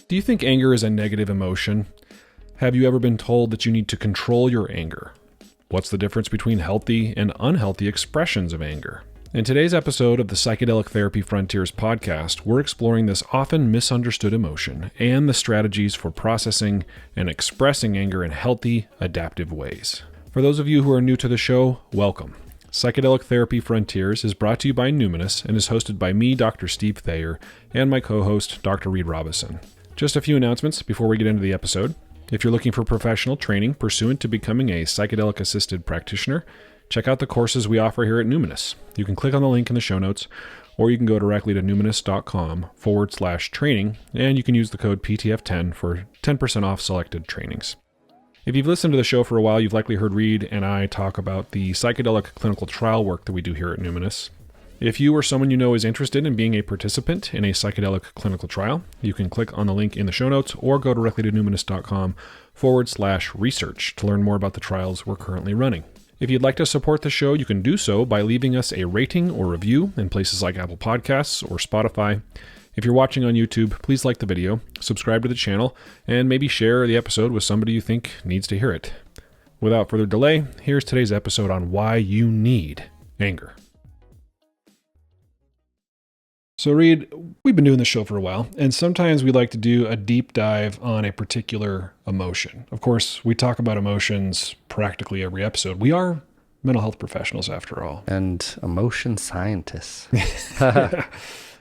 Do you think anger is a negative emotion? Have you ever been told that you need to control your anger? What's the difference between healthy and unhealthy expressions of anger? In today's episode of the Psychedelic Therapy Frontiers podcast, we're exploring this often misunderstood emotion and the strategies for processing and expressing anger in healthy, adaptive ways. For those of you who are new to the show, welcome. Psychedelic Therapy Frontiers is brought to you by Numinous and is hosted by me, Dr. Steve Thayer, and my co-host, Dr. Reid Robison. Just a few announcements before we get into the episode. If you're looking for professional training pursuant to becoming a psychedelic-assisted practitioner, check out the courses we offer here at Numinous. You can click on the link in the show notes, or you can go directly to numinous.com/training, and you can use the code PTF10 for 10% off selected trainings. If you've listened to the show for a while, you've likely heard Reid and I talk about the psychedelic clinical trial work that we do here at Numinous. If you or someone you know is interested in being a participant in a psychedelic clinical trial, you can click on the link in the show notes or go directly to numinous.com/research to learn more about the trials we're currently running. If you'd like to support the show, you can do so by leaving us a rating or review in places like Apple Podcasts or Spotify. If you're watching on YouTube, please like the video, subscribe to the channel, and maybe share the episode with somebody you think needs to hear it. Without further delay, here's today's episode on why you need anger. So Reid, we've been doing this show for a while, and sometimes we like to do a deep dive on a particular emotion. Of course, we talk about emotions practically every episode. We are mental health professionals after all. And emotion scientists.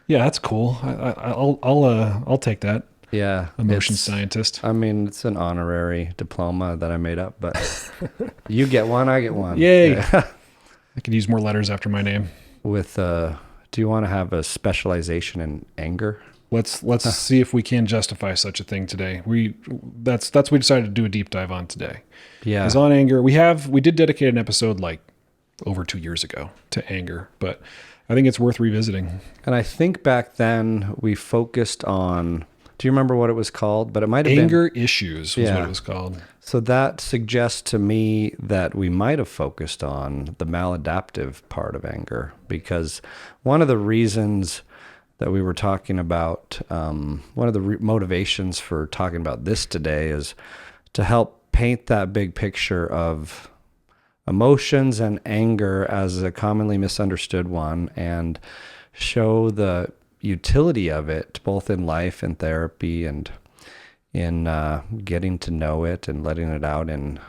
Yeah, that's cool. I'll take that. Yeah. Emotion scientist. I mean, it's an honorary diploma that I made up, but you get one, I get one. Yay. Yeah. I could use more letters after my name. Do you want to have a specialization in anger? Let's see if we can justify such a thing today. That's what we decided to do a deep dive on today. Yeah. Is on anger. We did dedicate an episode like over 2 years ago to anger, but I think it's worth revisiting. And I think back then we focused on, do you remember what it was called? But it might have Anger issues was what it was called. So that suggests to me that we might have focused on the maladaptive part of anger, because one of the reasons that we were talking about, one of the motivations for talking about this today is to help paint that big picture of emotions and anger as a commonly misunderstood one, and show the utility of it both in life and therapy and in getting to know it and letting it out in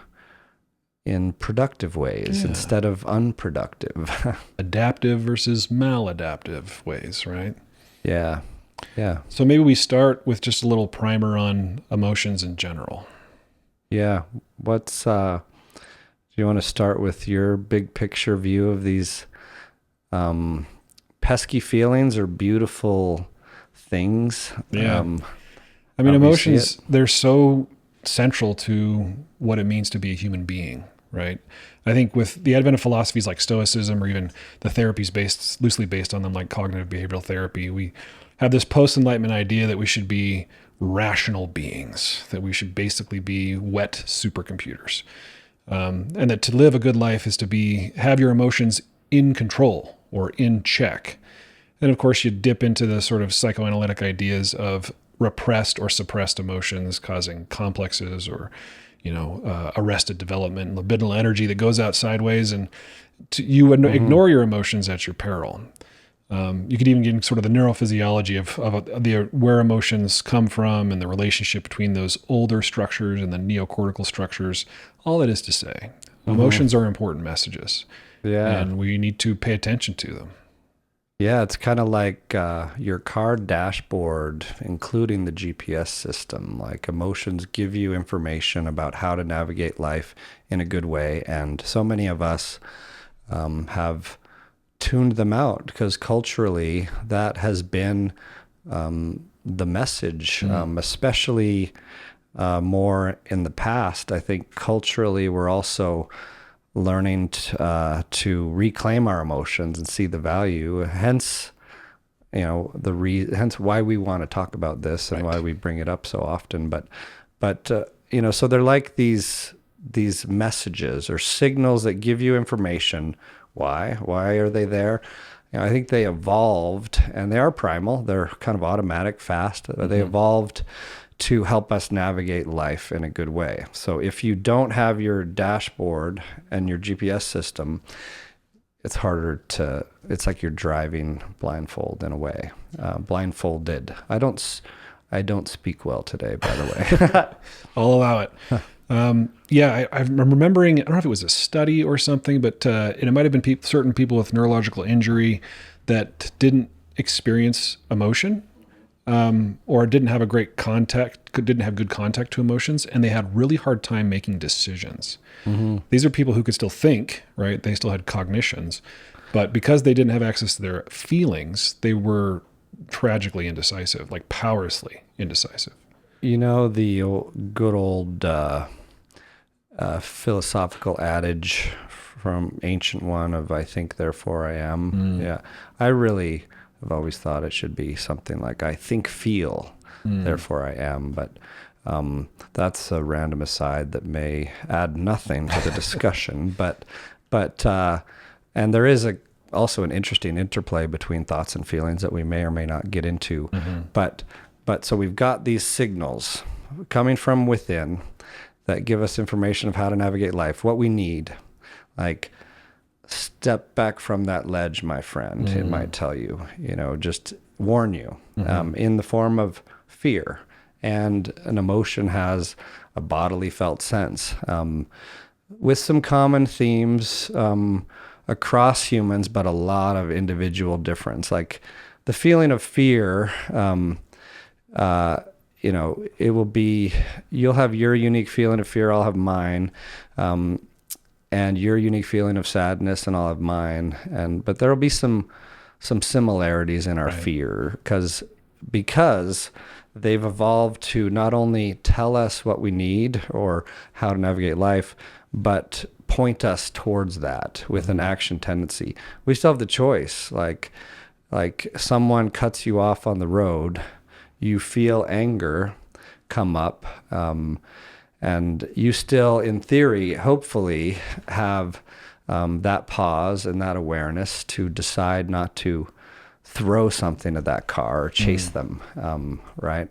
productive ways instead of unproductive. Adaptive versus maladaptive ways, right? Yeah. Yeah. So maybe we start with just a little primer on emotions in general. Yeah. Do you want to start with your big picture view of these pesky feelings or beautiful things? Yeah. I mean, emotions, they're so central to what it means to be a human being, right? I think with the advent of philosophies like Stoicism or even the therapies loosely based on them like cognitive behavioral therapy, we have this post-Enlightenment idea that we should be rational beings, that we should basically be wet supercomputers. And that to live a good life is to have your emotions in control or in check. And of course, you dip into the sort of psychoanalytic ideas of repressed or suppressed emotions causing complexes or, arrested development and libidinal energy that goes out sideways, and you would ignore your emotions at your peril. You could even get into sort of the neurophysiology of where emotions come from and the relationship between those older structures and the neocortical structures. All that is to say, emotions are important messages. Yeah. And we need to pay attention to them. Yeah, it's kind of like your car dashboard, including the GPS system. Like, emotions give you information about how to navigate life in a good way. And so many of us have tuned them out because culturally that has been the message, especially more in the past. I think culturally we're also learning to reclaim our emotions and see the value. Hence, hence why we want to talk about this and why we bring it up so often. But so they're like these messages or signals that give you information. Why are they there? I think they evolved, and they are primal. They're kind of automatic, fast. They evolved to help us navigate life in a good way. So if you don't have your dashboard and your GPS system, it's harder to, it's like you're driving blindfold in a way, blindfolded. I don't speak well today, by the way. I'll allow it. I'm remembering, I don't know if it was a study or something, but it might have been certain people with neurological injury that didn't experience emotion, or didn't have good contact to emotions, and they had really hard time making decisions. Mm-hmm. These are people who could still think, right? They still had cognitions, but because they didn't have access to their feelings, they were tragically indecisive, like powerlessly indecisive. You know, the good old philosophical adage from ancient one of "I think, therefore I am." Yeah, I really have always thought it should be something like "I think, feel, therefore I am." But that's a random aside that may add nothing to the discussion. but and there is also an interesting interplay between thoughts and feelings that we may or may not get into. Mm-hmm. But so we've got these signals coming from within that give us information of how to navigate life, what we need. Like, step back from that ledge, my friend. It might tell you, just warn you, in the form of fear. And an emotion has a bodily felt sense, with some common themes across humans, but a lot of individual difference. Like the feeling of fear, it will be, you'll have your unique feeling of fear, I'll have mine, and your unique feeling of sadness, and I'll have mine. But there'll be some similarities in our fear, because they've evolved to not only tell us what we need or how to navigate life, but point us towards that with an action tendency. We still have the choice. Like someone cuts you off on the road, you feel anger come up, and you still, in theory, hopefully have that pause and that awareness to decide not to throw something at that car or chase them, right?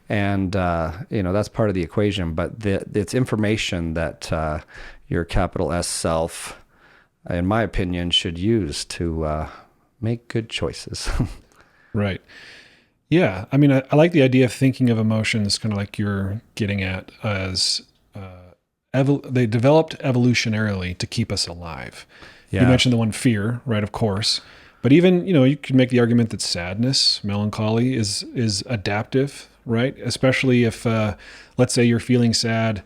That's part of the equation, but it's information that your capital S self, in my opinion, should use to make good choices. Right. Yeah. I mean, I like the idea of thinking of emotions kind of like you're getting at as they developed evolutionarily to keep us alive. Yeah. You mentioned the one fear, right? Of course. But even, you could make the argument that sadness, melancholy is adaptive, right? Especially if, let's say you're feeling sad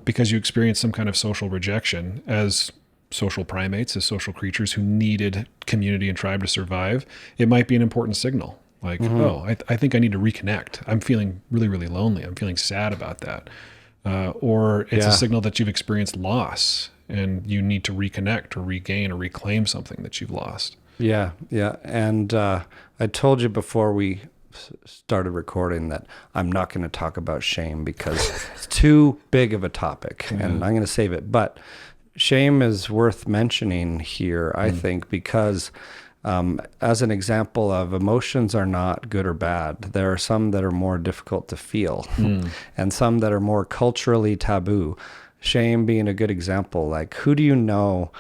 because you experienced some kind of social rejection. As social primates, as social creatures who needed community and tribe to survive, it might be an important signal. Like, I think I need to reconnect. I'm feeling really, really lonely. I'm feeling sad about that. Or it's a signal that you've experienced loss and you need to reconnect or regain or reclaim something that you've lost. Yeah. And I told you before we started recording that I'm not going to talk about shame because it's too big of a topic, and I'm going to save it. But shame is worth mentioning here, I think, because as an example of emotions are not good or bad. There are some that are more difficult to feel and some that are more culturally taboo. Shame being a good example. Like, who do you know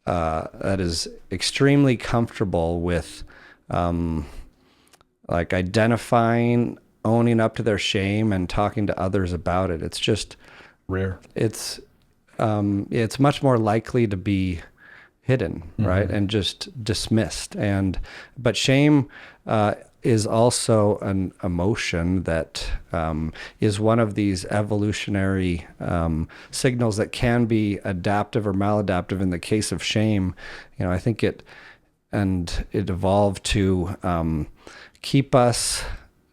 that is extremely comfortable with like identifying, owning up to their shame and talking to others about it? It's just rare. It's much more likely to be hidden, right? And just dismissed. But shame is also an emotion that is one of these evolutionary signals that can be adaptive or maladaptive. In the case of shame, I think it evolved to keep us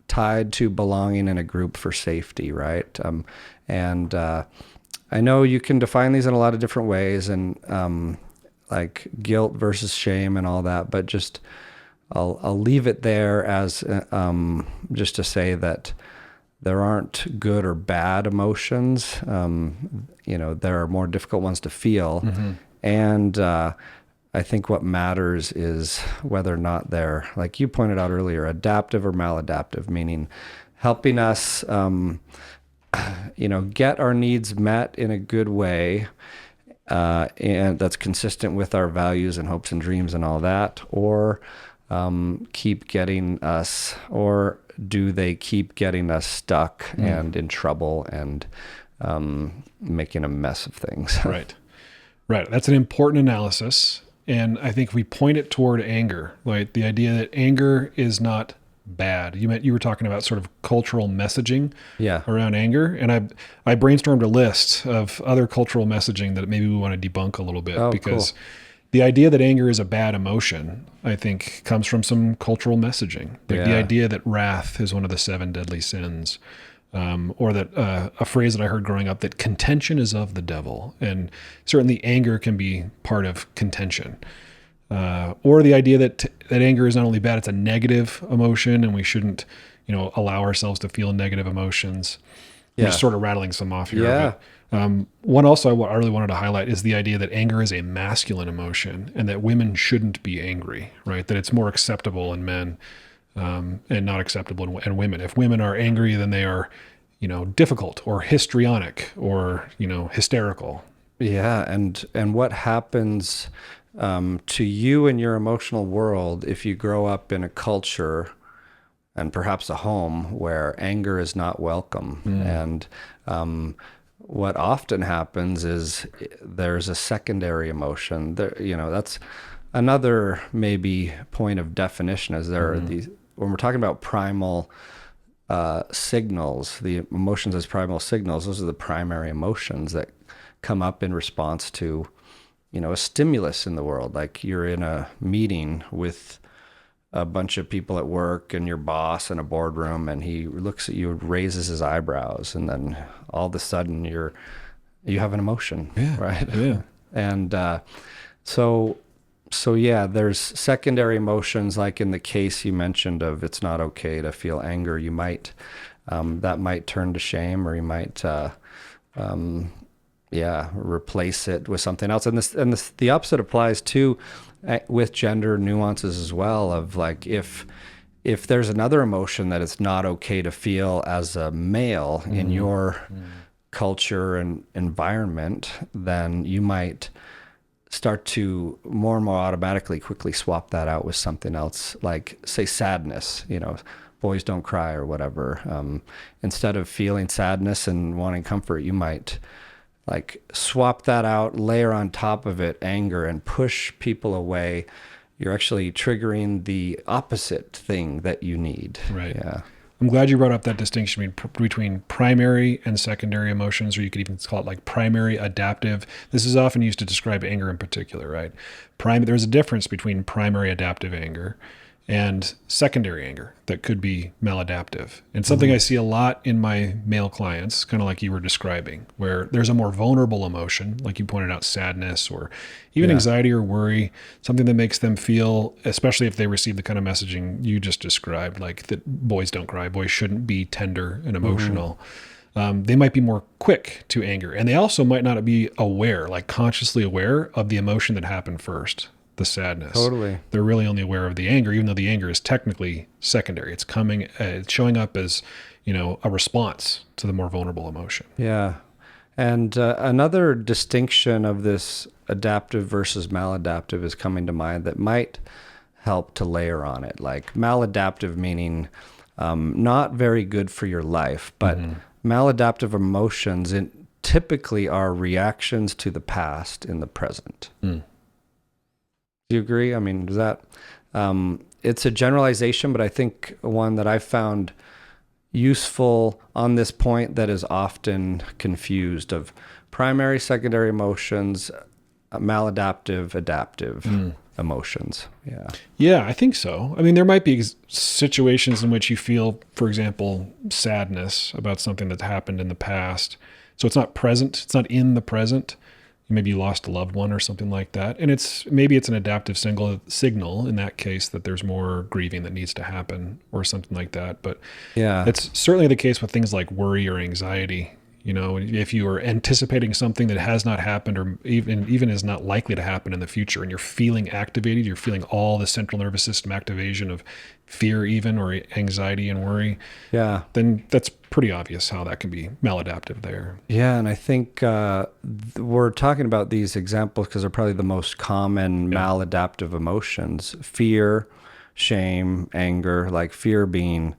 tied to belonging in a group for safety, right? I know you can define these in a lot of different ways, and like guilt versus shame and all that, but just I'll leave it there as just to say that there aren't good or bad emotions. There are more difficult ones to feel, and I think what matters is whether or not they're, like you pointed out earlier, adaptive or maladaptive, meaning helping us, get our needs met in a good way, and that's consistent with our values and hopes and dreams and all that, or keep getting us, or do they keep getting us stuck and in trouble and making a mess of things? Right. That's an important analysis. And I think we point it toward anger, right? The idea that anger is not bad. You were talking about sort of cultural messaging around anger. And I brainstormed a list of other cultural messaging that maybe we want to debunk a little bit, because the idea that anger is a bad emotion, I think, comes from some cultural messaging. Like the idea that wrath is one of the 7 deadly sins. Or that a phrase that I heard growing up, that contention is of the devil. And certainly anger can be part of contention. Or the idea that anger is not only bad, it's a negative emotion, and we shouldn't, allow ourselves to feel negative emotions. I'm just sort of rattling some off here. But, one also I really wanted to highlight is the idea that anger is a masculine emotion, and that women shouldn't be angry, right? That it's more acceptable in men and not acceptable in women. If women are angry, then they are, difficult or histrionic or, hysterical. Yeah. And what happens to you and your emotional world if you grow up in a culture and perhaps a home where anger is not welcome? And what often happens is there's a secondary emotion there. That's another maybe point of definition, is there are these, when we're talking about primal signals, the emotions as primal signals, those are the primary emotions that come up in response to, a stimulus in the world. Like you're in a meeting with a bunch of people at work and your boss in a boardroom, and he looks at you and raises his eyebrows, and then all of a sudden you have an emotion, right? Yeah. And So yeah, there's secondary emotions, like in the case you mentioned of it's not okay to feel anger. You might, that might turn to shame, or you might, replace it with something else. And the opposite applies too, with gender nuances as well, of like, if there's another emotion that it's not okay to feel as a male in your culture and environment, then you might start to more and more automatically quickly swap that out with something else, like say sadness, boys don't cry or whatever. Instead of feeling sadness and wanting comfort, you might like swap that out, layer on top of it anger, and push people away. You're actually triggering the opposite thing that you need. Right. Yeah. I'm glad you brought up that distinction between primary and secondary emotions, or you could even call it like primary adaptive. This is often used to describe anger in particular, right? There's a difference between primary adaptive anger and secondary anger that could be maladaptive. And something I see a lot in my male clients, kind of like you were describing, where there's a more vulnerable emotion, like you pointed out, sadness or even anxiety or worry, something that makes them feel, especially if they receive the kind of messaging you just described, like that boys don't cry, boys shouldn't be tender and emotional. They might be more quick to anger. And they also might not be aware, like consciously aware of the emotion that happened first, the sadness. Totally. They're really only aware of the anger, even though the anger is technically secondary. It's it's showing up as, a response to the more vulnerable emotion. Yeah. And another distinction of this adaptive versus maladaptive is coming to mind that might help to layer on it. Like maladaptive meaning not very good for your life, but maladaptive emotions typically are reactions to the past in the present. Do you agree? I mean, does that, it's a generalization, but I think one that I've found useful on this point that is often confused of primary, secondary emotions, maladaptive, adaptive emotions. Yeah. Yeah, I think so. I mean, there might be situations in which you feel, for example, sadness about something that's happened in the past. So it's not present. It's not in the present. Maybe you lost a loved one or something like that. And maybe it's an adaptive signal in that case that there's more grieving that needs to happen or something like that. But yeah, it's certainly the case with things like worry or anxiety. You know, if you are anticipating something that has not happened or even is not likely to happen in the future, and you're feeling activated, you're feeling all the central nervous system activation of fear even, or anxiety and worry, Yeah. then that's pretty obvious how that can be maladaptive there. Yeah, and I think we're talking about these examples because they're probably the most common maladaptive emotions: fear, shame, anger. Like fear being,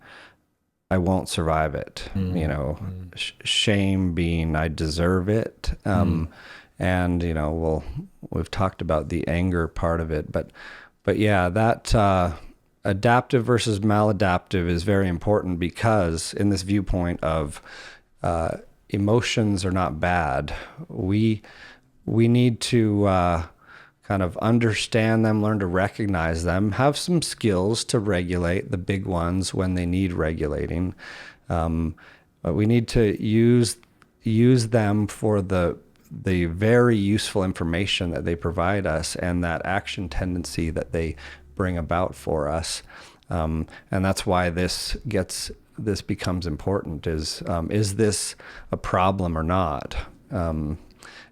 I won't survive it. You know, shame being, I deserve it. And you know, we've talked about the anger part of it, but yeah, that adaptive versus maladaptive is very important, because in this viewpoint of emotions are not bad, we need to kind of understand them, learn to recognize them, have some skills to regulate the big ones when they need regulating. But we need to use them for the very useful information that they provide us and that action tendency that they bring about for us. And that's why this becomes important, is this a problem or not? And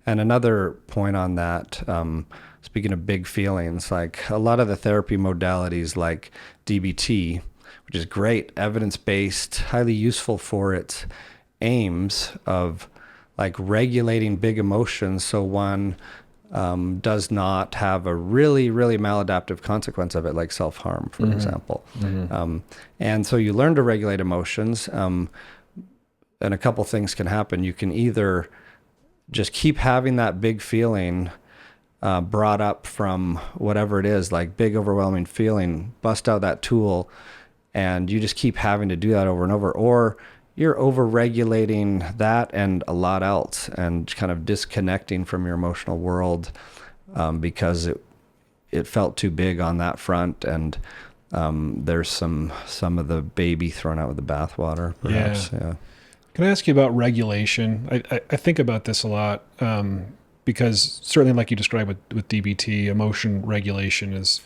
another point on that, speaking of big feelings, like a lot of the therapy modalities like DBT, which is great, evidence-based, highly useful for its aims of like regulating big emotions so one does not have a really, really maladaptive consequence of it, like self-harm, for example. And so you learn to regulate emotions, and a couple things can happen. You can either just keep having that big feeling brought up from whatever it is, like big overwhelming feeling, bust out that tool, and you just keep having to do that over and over, or you're over-regulating that and a lot else and kind of disconnecting from your emotional world because it felt too big on that front, and there's some of the baby thrown out with the bathwater, perhaps. Yeah. Can I ask you about regulation? I think about this a lot because certainly, like you described with DBT, emotion regulation is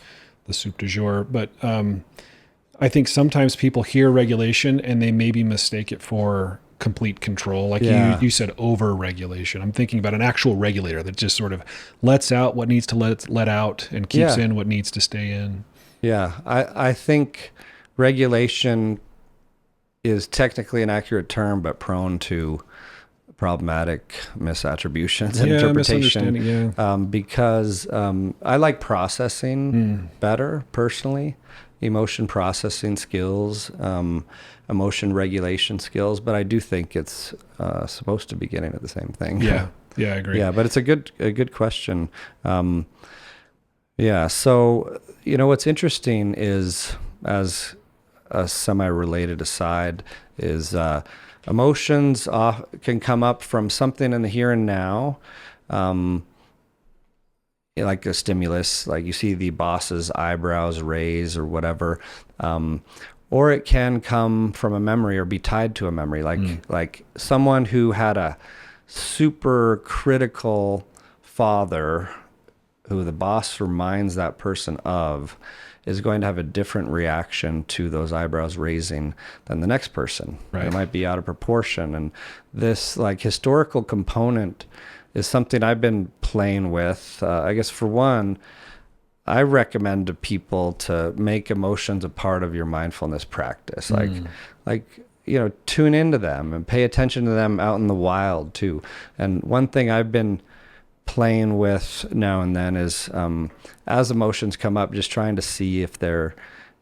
the soup du jour. But I think sometimes people hear regulation and they maybe mistake it for complete control. Like you said, over-regulation. I'm thinking about an actual regulator that just sort of lets out what needs to let out and keeps in what needs to stay in. Yeah, I think regulation is technically an accurate term, but prone to problematic misattributions and interpretation. Because I like processing better personally, emotion processing skills, emotion regulation skills, but I do think it's supposed to be getting at the same thing. Yeah, I agree. Yeah, but it's a good question. So what's interesting is, as a semi-related aside, is emotions can come up from something in the here and now, like a stimulus, like you see the boss's eyebrows raise or whatever, or it can come from a memory or be tied to a memory, like someone who had a super critical father who the boss reminds that person of is going to have a different reaction to those eyebrows raising than the next person. Right. It might be out of proportion. And this like historical component is something I've been playing with. I guess for one, I recommend to people to make emotions a part of your mindfulness practice. Tune into them and pay attention to them out in the wild too. And one thing I've been playing with now and then is, as emotions come up, just trying to see if there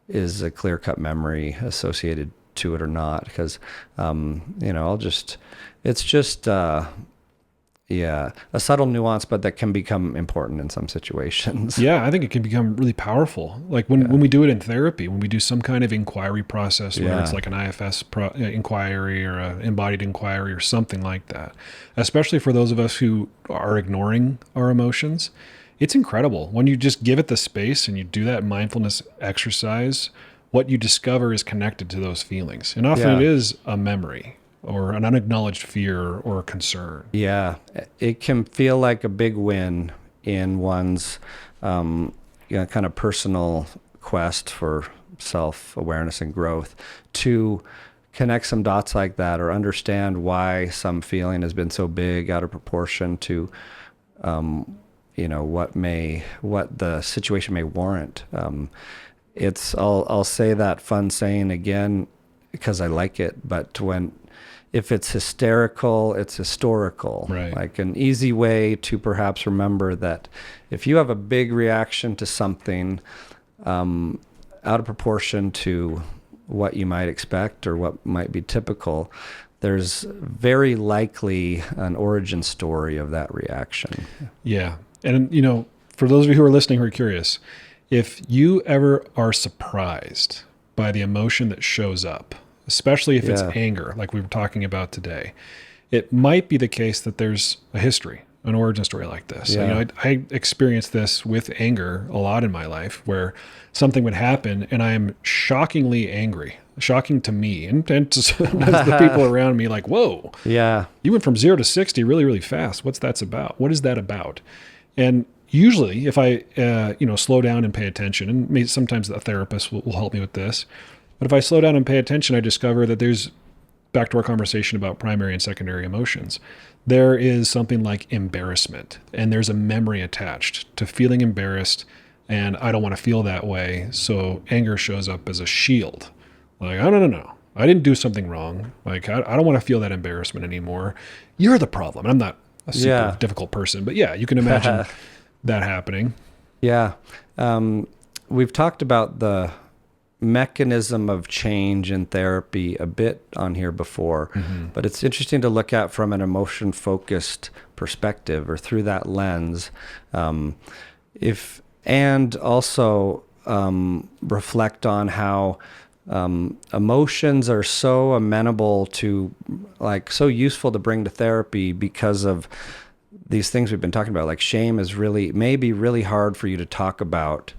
is a clear-cut memory associated to it or not. Because, it's just a subtle nuance, but that can become important in some situations. Yeah, I think it can become really powerful. Like when we do it in therapy, when we do some kind of inquiry process, whether it's like an IFS inquiry or an embodied inquiry or something like that, especially for those of us who are ignoring our emotions, it's incredible. When you just give it the space and you do that mindfulness exercise, what you discover is connected to those feelings. And often it is a memory or an unacknowledged fear or concern. Yeah, it can feel like a big win in one's kind of personal quest for self-awareness and growth to connect some dots like that, or understand why some feeling has been so big out of proportion to, what the situation may warrant. I'll say that fun saying again because I like it, but if it's hysterical, it's historical. Right. Like an easy way to perhaps remember that if you have a big reaction to something out of proportion to what you might expect or what might be typical, there's very likely an origin story of that reaction. Yeah. And, for those of you who are listening who are curious, if you ever are surprised by the emotion that shows up, especially if it's anger, like we were talking about today, it might be the case that there's a history, an origin story like this. Yeah. I experienced this with anger a lot in my life, where something would happen and I'm shockingly angry, shocking to me and to sometimes the people around me, like, whoa, yeah, you went from 0 to 60 really, really fast. What's that about? What is that about? And usually if I, slow down and pay attention, and maybe sometimes a therapist will help me with this, but if I slow down and pay attention, I discover that there's, back to our conversation about primary and secondary emotions, there is something like embarrassment, and there's a memory attached to feeling embarrassed, and I don't want to feel that way. So anger shows up as a shield. Like, oh, no. I didn't do something wrong. Like, I don't want to feel that embarrassment anymore. You're the problem. I'm not a super difficult person, but yeah, you can imagine that happening. Yeah. We've talked about the mechanism of change in therapy a bit on here before, but it's interesting to look at from an emotion-focused perspective, or through that lens, and also reflect on how emotions are so amenable to, like, so useful to bring to therapy because of these things we've been talking about. Like, shame is maybe really hard for you to talk about,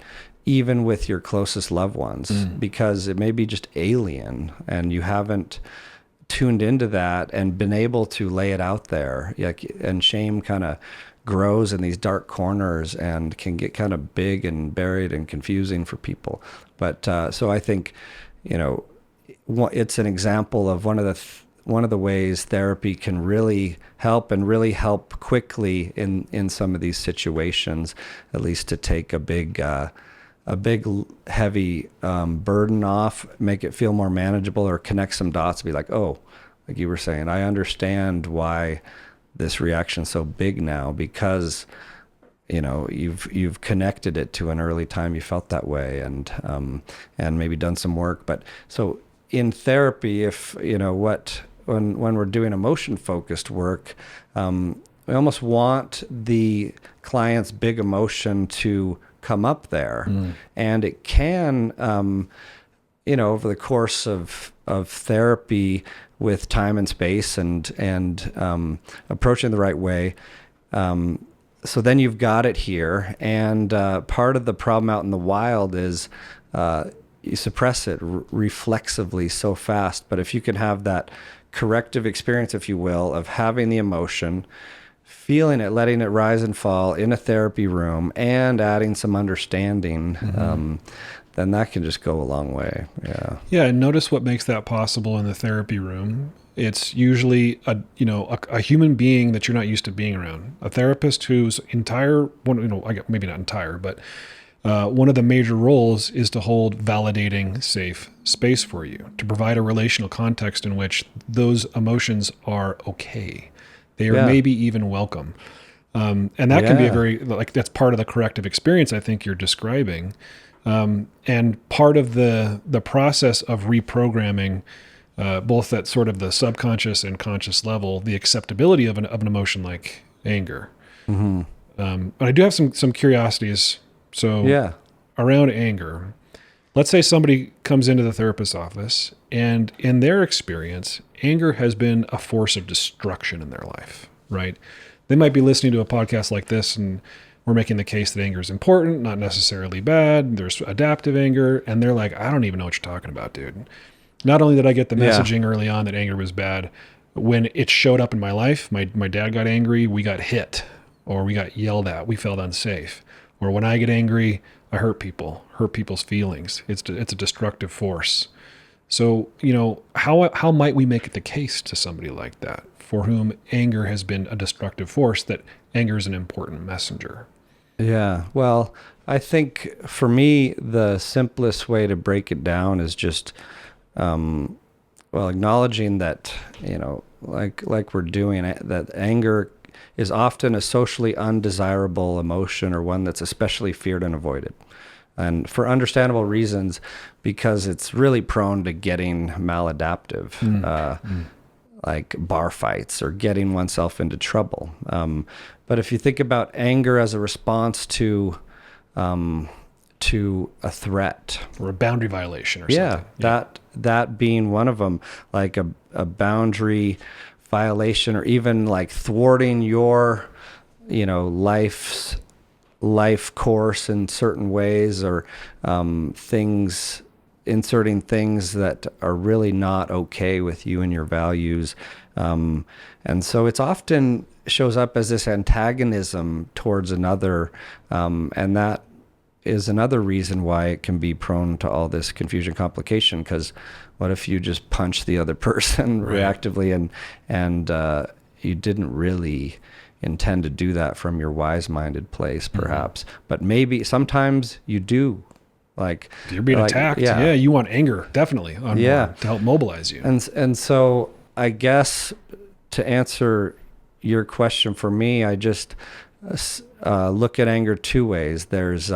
even with your closest loved ones, because it may be just alien and you haven't tuned into that and been able to lay it out there. And shame kind of grows in these dark corners and can get kind of big and buried and confusing for people. But so I think, it's an example of one of the ways therapy can really help, and really help quickly in some of these situations, at least to take a big heavy burden off, make it feel more manageable, or connect some dots, be like, oh, like you were saying, I understand why this reaction's so big now, because you've connected it to an early time you felt that way, and maybe done some work. But so in therapy, if when we're doing emotion focused work, we almost want the client's big emotion to come up there, and it can, over the course of therapy, with time and space and approaching the right way. So then you've got it here, and part of the problem out in the wild is you suppress it reflexively so fast. But if you can have that corrective experience, if you will, of having the emotion, feeling it, letting it rise and fall in a therapy room, and adding some understanding, then that can just go a long way. Yeah. Yeah. And notice what makes that possible in the therapy room. It's usually a human being that you're not used to being around. A therapist whose maybe not entire, but one of the major roles is to hold validating, safe space for you, to provide a relational context in which those emotions are okay. They are maybe even welcome. And that can be a very, that's part of the corrective experience I think you're describing. And part of the process of reprogramming, both at sort of the subconscious and conscious level, the acceptability of an emotion like anger. But I do have some curiosities. So around anger, let's say somebody comes into the therapist's office, and in their experience, anger has been a force of destruction in their life, right? They might be listening to a podcast like this, and we're making the case that anger is important, not necessarily bad. There's adaptive anger, and they're like, I don't even know what you're talking about, dude. Not only did I get the messaging early on that anger was bad, when it showed up in my life, my dad got angry, we got hit, or we got yelled at, we felt unsafe. Or when I get angry, I hurt people's feelings. It's a destructive force. So, how might we make the case to somebody like that for whom anger has been a destructive force, that anger is an important messenger? Yeah. Well, I think for me, the simplest way to break it down is just, acknowledging that, like we're doing, that anger is often a socially undesirable emotion, or one that's especially feared and avoided. And for understandable reasons, because it's really prone to getting maladaptive, like bar fights or getting oneself into trouble. But if you think about anger as a response to a threat or a boundary violation or something. That being one of them, like a boundary violation, or even like thwarting your, life course in certain ways, or inserting things that are really not okay with you and your values. And so it's often shows up as this antagonism towards another. And that is another reason why it can be prone to all this confusion, complication, because what if you just punch the other person reactively, and you didn't really intend to do that from your wise-minded place, perhaps, but maybe sometimes you do. Like you're being attacked. Yeah, you want anger definitely on board to help mobilize you. And so I guess to answer your question for me, I just look at anger two ways. There's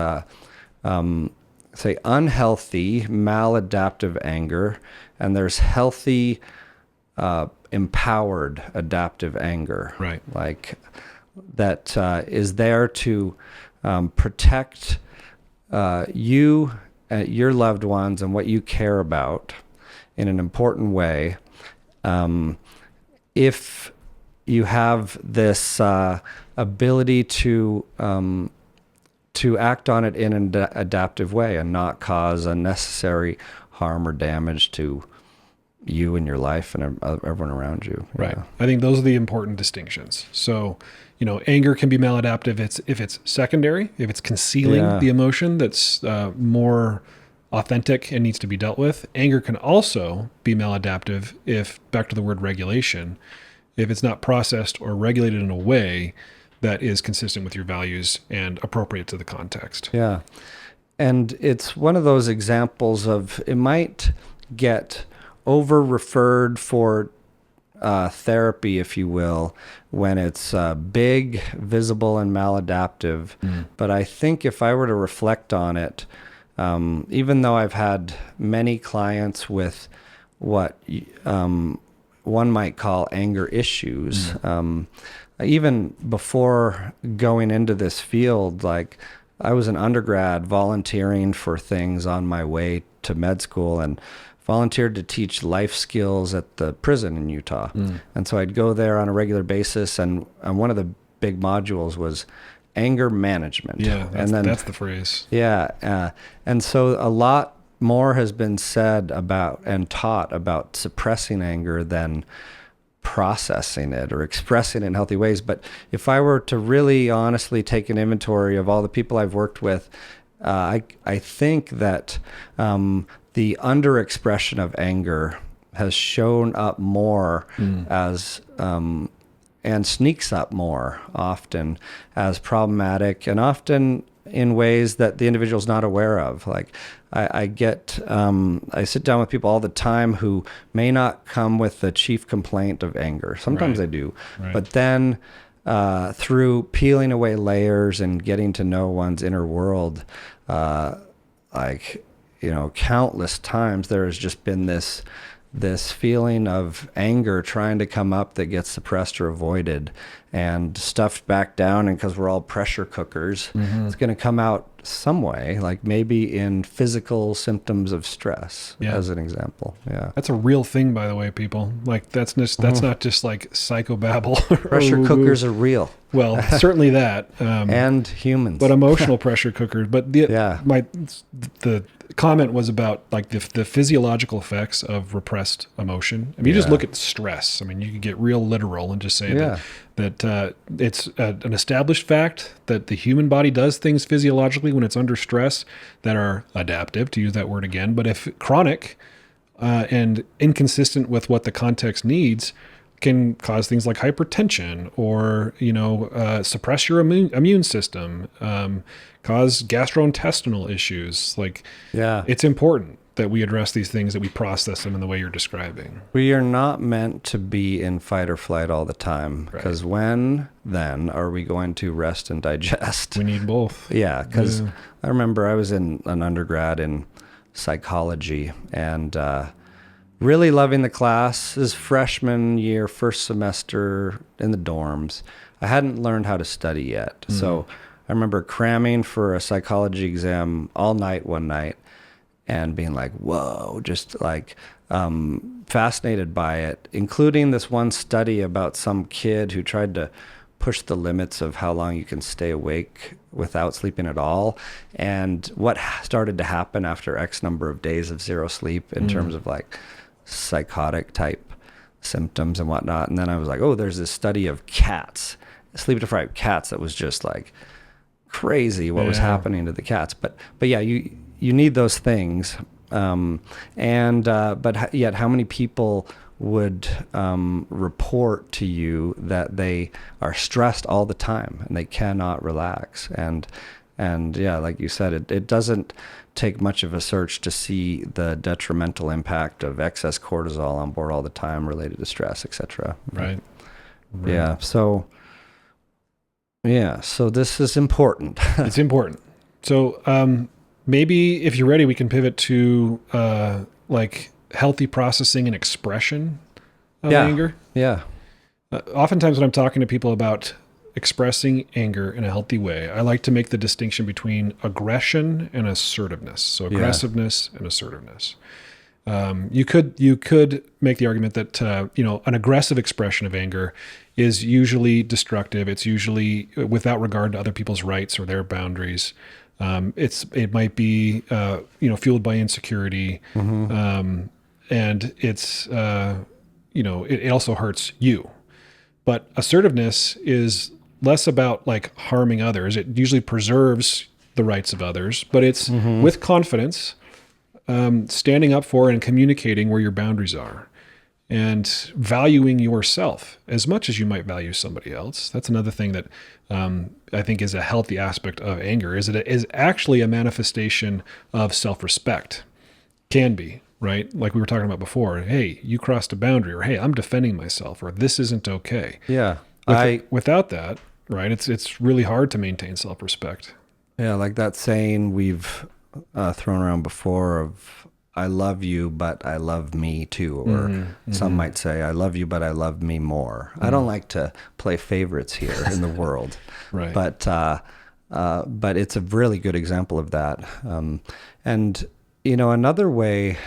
say unhealthy maladaptive anger, and there's healthy empowered adaptive anger. Right. Like that is there to protect you, your loved ones, and what you care about in an important way. If you have this ability to act on it in an adaptive way and not cause unnecessary harm or damage to you and your life and everyone around you. Right. I think those are the important distinctions. So, anger can be maladaptive if it's secondary, if it's concealing the emotion that's more authentic and needs to be dealt with. Anger can also be maladaptive if, back to the word regulation, if it's not processed or regulated in a way that is consistent with your values and appropriate to the context. Yeah. And it's one of those examples of, it might get over-referred for therapy, if you will, when it's big, visible, and maladaptive. But I think if I were to reflect on it, even though I've had many clients with what one might call anger issues, even before going into this field, like I was an undergrad volunteering for things on my way to med school, and volunteered to teach life skills at the prison in Utah. And so I'd go there on a regular basis, and one of the big modules was anger management. Yeah, that's the phrase. Yeah. And so a lot more has been said about and taught about suppressing anger than processing it or expressing it in healthy ways. But if I were to really honestly take an inventory of all the people I've worked with, I think that the underexpression of anger has shown up more as and sneaks up more often as problematic, and often in ways that the individual's not aware of. Like I sit down with people all the time who may not come with the chief complaint of anger. Sometimes they do, but then through peeling away layers and getting to know one's inner world, countless times there has just been this feeling of anger trying to come up that gets suppressed or avoided and stuffed back down. And because we're all pressure cookers, it's going to come out some way, like maybe in physical symptoms of stress, as an example. Yeah. That's a real thing, by the way, people. Like that's not just like psychobabble. Pressure cookers are real. Well, certainly that. And humans. But emotional pressure cookers. But the comment was about like the physiological effects of repressed emotion. I mean, you just look at stress. I mean, you could get real literal and just say that it's an established fact that the human body does things physiologically when it's under stress that are adaptive, to use that word again. But if chronic, and inconsistent with what the context needs can cause things like hypertension or, suppress your immune system, cause gastrointestinal issues. Like, Yeah. it's important that we address these things, that we process them in the way you're describing. We are not meant to be in fight or flight all the time, because when then are we going to rest and digest? We need both. Yeah, because I remember I was in an undergrad in psychology and really loving the class. This freshman year, first semester in the dorms. I hadn't learned how to study yet. So I remember cramming for a psychology exam all night one night and being like, whoa, just like fascinated by it, including this one study about some kid who tried to push the limits of how long you can stay awake without sleeping at all, and what started to happen after X number of days of zero sleep in terms of like psychotic type symptoms and whatnot. And then I was like, oh, there's this study of cats, sleep deprived cats, that was just like crazy what was happening to the cats. But yeah, you need those things. But yet how many people would report to you that they are stressed all the time and they cannot relax? And yeah, like you said, it doesn't take much of a search to see the detrimental impact of excess cortisol on board all the time related to stress, etc. Right. Yeah. So this is important. It's important. So maybe if you're ready, we can pivot to like healthy processing and expression of anger. Yeah. Oftentimes when I'm talking to people about expressing anger in a healthy way, I like to make the distinction between aggression and assertiveness. So aggressiveness and assertiveness. You could make the argument that an aggressive expression of anger is usually destructive. It's usually without regard to other people's rights or their boundaries. It might be fueled by insecurity, and it's it also hurts you. But assertiveness is less about like harming others. It usually preserves the rights of others, but it's with confidence, standing up for and communicating where your boundaries are, and valuing yourself as much as you might value somebody else. That's another thing that I think is a healthy aspect of anger, is that it is actually a manifestation of self-respect. Can be, right? Like we were talking about before. Hey, you crossed a boundary, or hey, I'm defending myself, or this isn't okay. Yeah. Without that, right, it's really hard to maintain self-respect. Yeah, like that saying we've thrown around before of, I love you, but I love me too. Or some might say, I love you, but I love me more. I don't like to play favorites here in the world. Right. But it's a really good example of that. And, another way,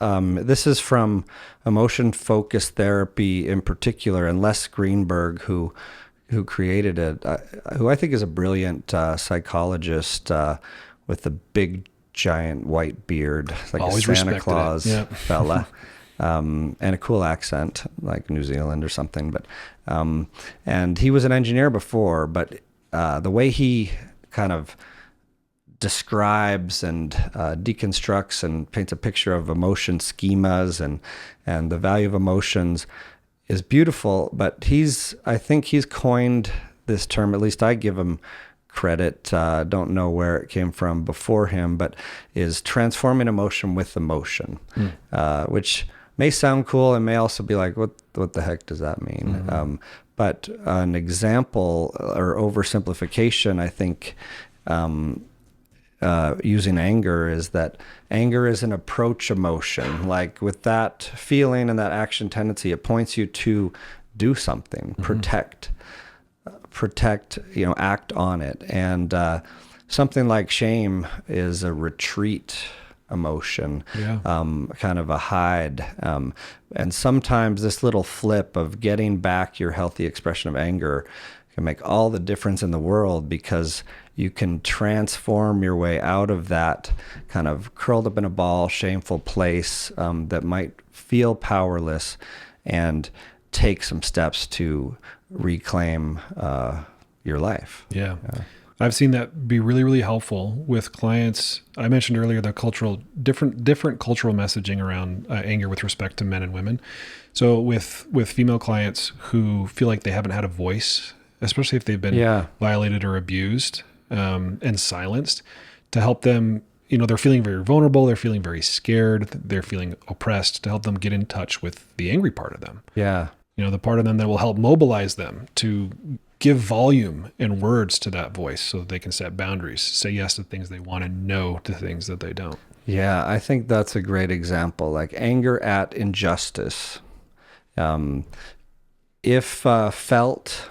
this is from emotion-focused therapy in particular, and Les Greenberg, who created it, who I think is a brilliant psychologist with a big, giant white beard, like Always a Santa Claus fella, Mm-hmm. and a cool accent, like New Zealand or something. But and he was an engineer before, but the way he kind of describes and deconstructs and paints a picture of emotion schemas and the value of emotions is beautiful. But I think he's coined this term, at least I give him credit, don't know where it came from before him, but is transforming emotion with emotion, which may sound cool and may also be like, what the heck does that mean? But an example or oversimplification, I think, using anger is that anger is an approach emotion. Like with that feeling and that action tendency, it points you to do something, protect, act on it. And something like shame is a retreat emotion, kind of a hide. And sometimes this little flip of getting back your healthy expression of anger can make all the difference in the world, because you can transform your way out of that kind of curled up in a ball, shameful place that might feel powerless, and take some steps to reclaim your life. Yeah. I've seen that be really, really helpful with clients. I mentioned earlier the different cultural messaging around anger with respect to men and women. So with female clients who feel like they haven't had a voice, especially if they've been violated or abused and silenced, to help them, they're feeling very vulnerable, they're feeling very scared, they're feeling oppressed, to help them get in touch with the angry part of them. Yeah. The part of them that will help mobilize them to give volume and words to that voice so that they can set boundaries, say yes to things they want, and no to things that they don't. Yeah, I think that's a great example. Like anger at injustice. If felt,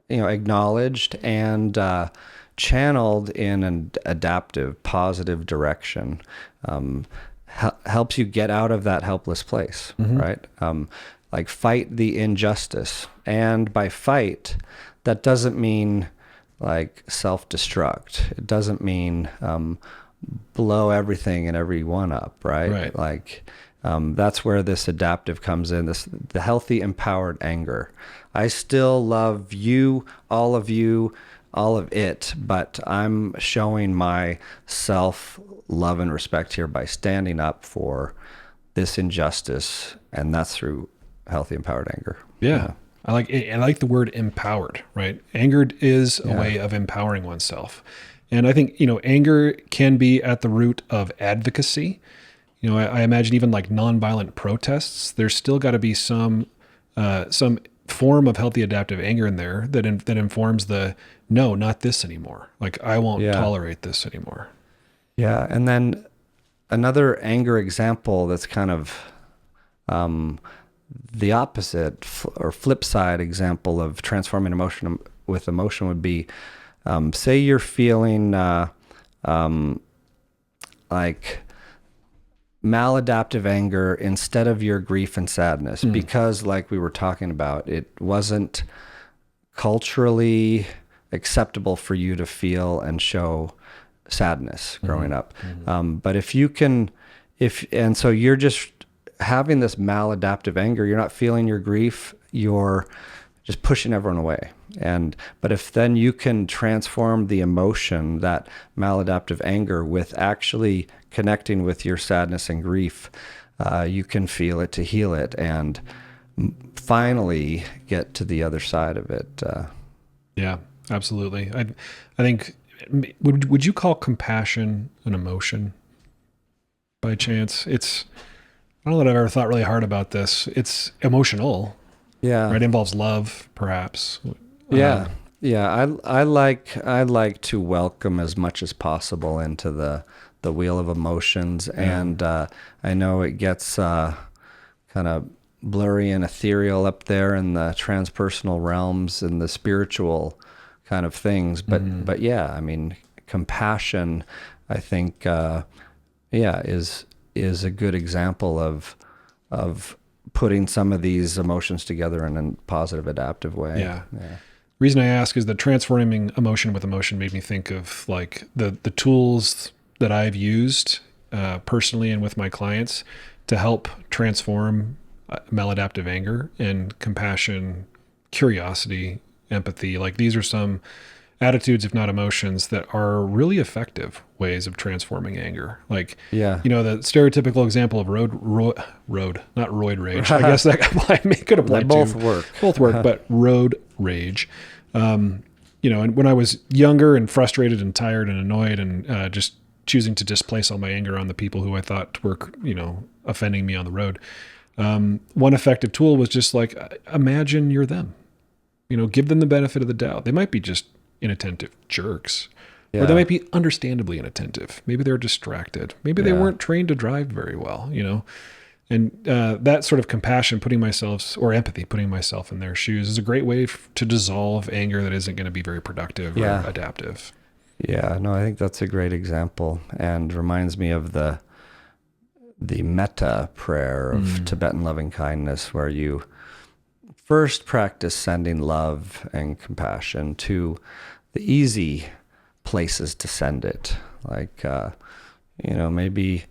acknowledged and channeled in an adaptive, positive direction, helps you get out of that helpless place, right? Like fight the injustice. And by fight, that doesn't mean like self-destruct. It doesn't mean blow everything and everyone up, right? Like that's where this adaptive comes in, the healthy, empowered anger. I still love you, all of it, but I'm showing my self-love and respect here by standing up for this injustice, and that's through healthy, empowered anger. Yeah. I like the word empowered, right? Anger is a way of empowering oneself. And I think, anger can be at the root of advocacy. I imagine even like nonviolent protests, there's still got to be some form of healthy adaptive anger in there that informs no, not this anymore. Like I won't tolerate this anymore. Yeah. And then another anger example that's kind of the opposite or flip side example of transforming emotion with emotion would be, say you're feeling like maladaptive anger instead of your grief and sadness, because like we were talking about, it wasn't culturally acceptable for you to feel and show sadness growing up. But if you can, and so you're just having this maladaptive anger, you're not feeling your grief, you're just pushing everyone away. But if then you can transform the emotion, that maladaptive anger, with actually connecting with your sadness and grief, you can feel it to heal it and finally get to the other side of it. Yeah, absolutely. I think, would you call compassion an emotion by chance? I don't know that I've ever thought really hard about this. It's emotional. Yeah. Right. It involves love, perhaps. Yeah. I like to welcome as much as possible into the wheel of emotions. And I know it gets kind of blurry and ethereal up there in the transpersonal realms and the spiritual kind of things. But yeah, I mean, compassion, I think, is a good example of putting some of these emotions together in a positive, adaptive way. Yeah. Reason I ask is that transforming emotion with emotion made me think of like the tools that I've used personally and with my clients to help transform maladaptive anger and compassion, curiosity, empathy. Like these are some attitudes, if not emotions, that are really effective ways of transforming anger. Like, the stereotypical example of not roid rage. I guess that could apply to both work, but road rage. And when I was younger and frustrated and tired and annoyed and just choosing to displace all my anger on the people who I thought were, offending me on the road. One effective tool was just like, imagine you're them, give them the benefit of the doubt. They might be just inattentive jerks, or they might be understandably inattentive. Maybe they're distracted. Maybe they weren't trained to drive very well, and that sort of compassion, empathy, putting myself in their shoes is a great way to dissolve anger that isn't going to be very productive or adaptive. Yeah, no, I think that's a great example and reminds me of the metta prayer of Tibetan loving kindness, where you first practice sending love and compassion to the easy places to send it. Like, maybe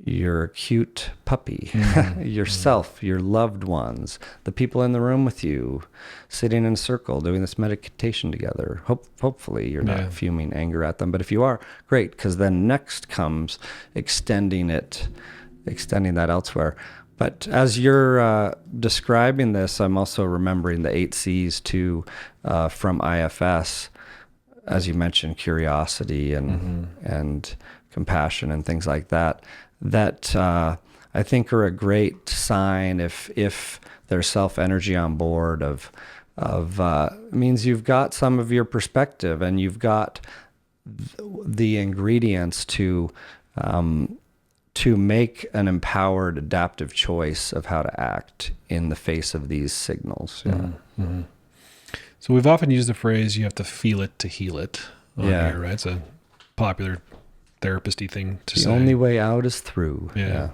your cute puppy, yourself, your loved ones, the people in the room with you, sitting in a circle, doing this meditation together. Hopefully you're not fuming anger at them. But if you are, great, because then next comes extending that elsewhere. But as you're describing this, I'm also remembering the 8 C's too, from IFS, as you mentioned, curiosity and compassion and things like that. That I think are a great sign if there's self-energy on board of means you've got some of your perspective and you've got the ingredients to make an empowered, adaptive choice of how to act in the face of these signals. So we've often used the phrase, you have to feel it to heal it on here, right? It's a popular therapist-y thing to say. The only way out is through. Yeah.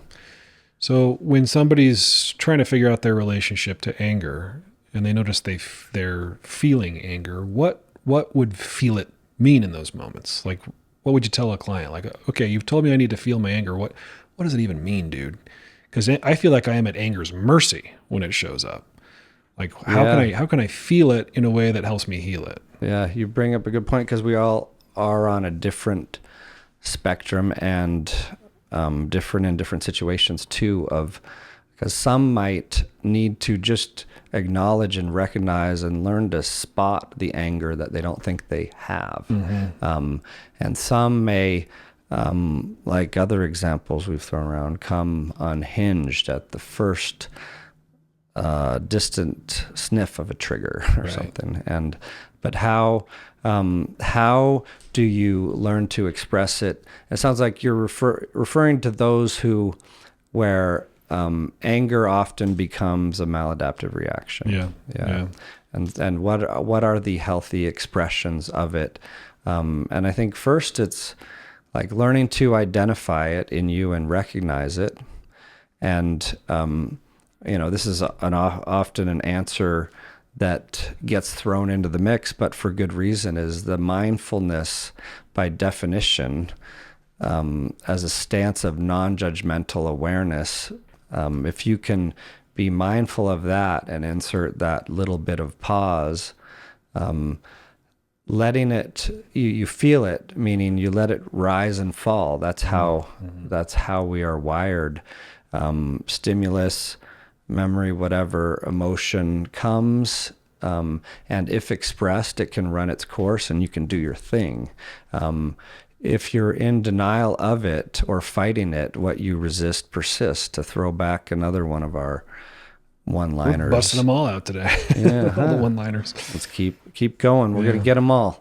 So when somebody's trying to figure out their relationship to anger and they notice they're feeling anger, what would feel it mean in those moments? Like, what would you tell a client? Like, okay, you've told me I need to feel my anger. What does it even mean, dude? Because I feel like I am at anger's mercy when it shows up. Like, how can I feel it in a way that helps me heal it? Yeah, you bring up a good point, because we all are on a different spectrum and different in different situations too, because some might need to just acknowledge and recognize and learn to spot the anger that they don't think they have. And some may, like other examples we've thrown around, come unhinged at the first distant sniff of a trigger or something. But how do you learn to express it? It sounds like you're referring to those where anger often becomes a maladaptive reaction. Yeah. And what are the healthy expressions of it? And I think first it's like learning to identify it in you and recognize it. And this is often an answer that gets thrown into the mix, but for good reason, is the mindfulness by definition, as a stance of non-judgmental awareness. If you can be mindful of that and insert that little bit of pause, letting it, you feel it, meaning you let it rise and fall. That's how we are wired. Stimulus, memory, whatever emotion comes, and if expressed, it can run its course and you can do your thing. If you're in denial of it or fighting it, what you resist persists, to throw back another one of our one-liners. We're busting them all out today. Yeah, all the one-liners. Let's keep going. We're going to get them all.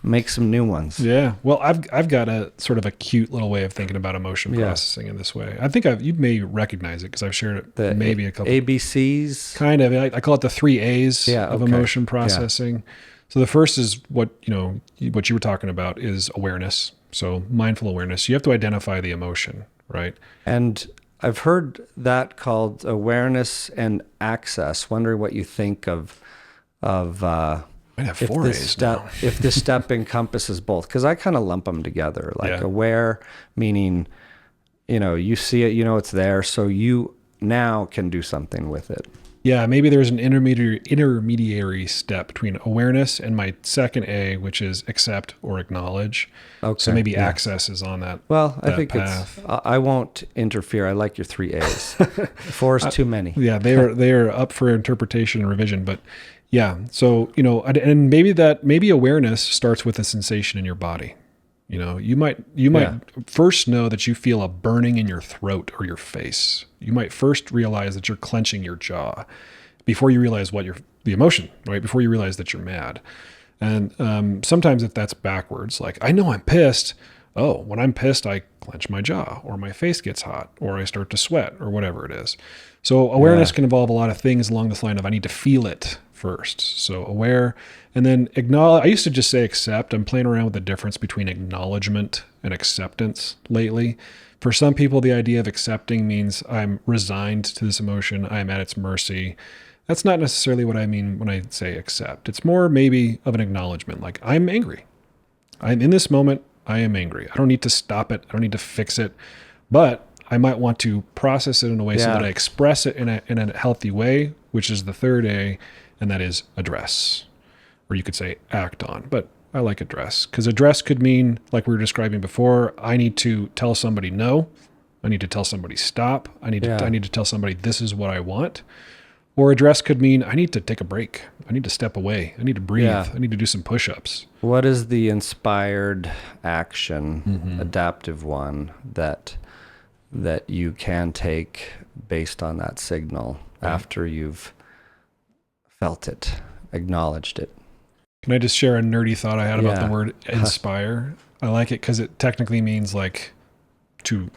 Make some new ones. Yeah. Well, I've got a sort of a cute little way of thinking about emotion processing in this way. I think you may recognize it because I've shared it maybe a couple. ABCs? Kind of. I call it the 3 A's of emotion processing. Yeah. So the first is what you were talking about is awareness. So mindful awareness. You have to identify the emotion, right? And I've heard that called awareness and access. Wondering what you think of I have 4 A's now. If this step encompasses both, because I kind of lump them together. Like aware, meaning, you see it, it's there, so you now can do something with it. Yeah, maybe there's an intermediary step between awareness and my second A, which is accept or acknowledge. Okay. So maybe access is on that. Well, I think path. I won't interfere. I like your 3 A's. 4 is too many. Yeah, they are up for interpretation and revision, but yeah. So, and maybe awareness starts with a sensation in your body. You might first know that you feel a burning in your throat or your face. You might first realize that you're clenching your jaw before you realize the emotion, right? Before you realize that you're mad. And sometimes if that's backwards, like I know I'm pissed. Oh, when I'm pissed, I clench my jaw or my face gets hot or I start to sweat or whatever it is. So awareness can involve a lot of things along this line of I need to feel it first. So aware, and then acknowledge. I used to just say accept. I'm playing around with the difference between acknowledgement and acceptance lately. For some people, the idea of accepting means I'm resigned to this emotion. I'm at its mercy. That's not necessarily what I mean when I say accept. It's more maybe of an acknowledgement, like I'm angry. I'm in this moment. I am angry. I don't need to stop it. I don't need to fix it. but I might want to process it in a way so Yeah. that I express it in a healthy way, which is the third A, and that is address. Or you could say act on, but I like address, because address could mean, like we were describing before, I need to tell somebody no. I need to tell somebody stop. I need to tell somebody this is what I want. Or address could mean I need to take a break. I need to step away. I need to breathe. Yeah. I need to do some push-ups. What is the inspired action, adaptive one that you can take based on that signal after you've felt it, acknowledged it? Can I just share a nerdy thought I had about the word inspire? I like it because it technically means like to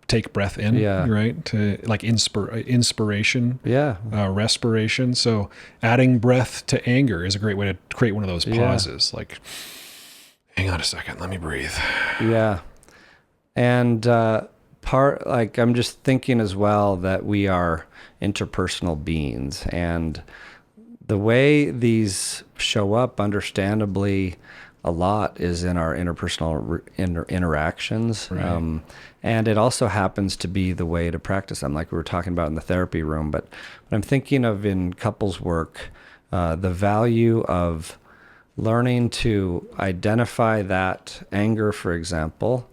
take breath in, right? To like inspiration, respiration. So adding breath to anger is a great way to create one of those pauses. Like, hang on a second, let me breathe. Yeah. And I'm just thinking as well that we are interpersonal beings, and the way these show up, understandably, a lot is in our interpersonal interactions. Right. And it also happens to be the way to practice them, like we were talking about in the therapy room. But I'm thinking of in couples work, the value of learning to identify that anger, for example,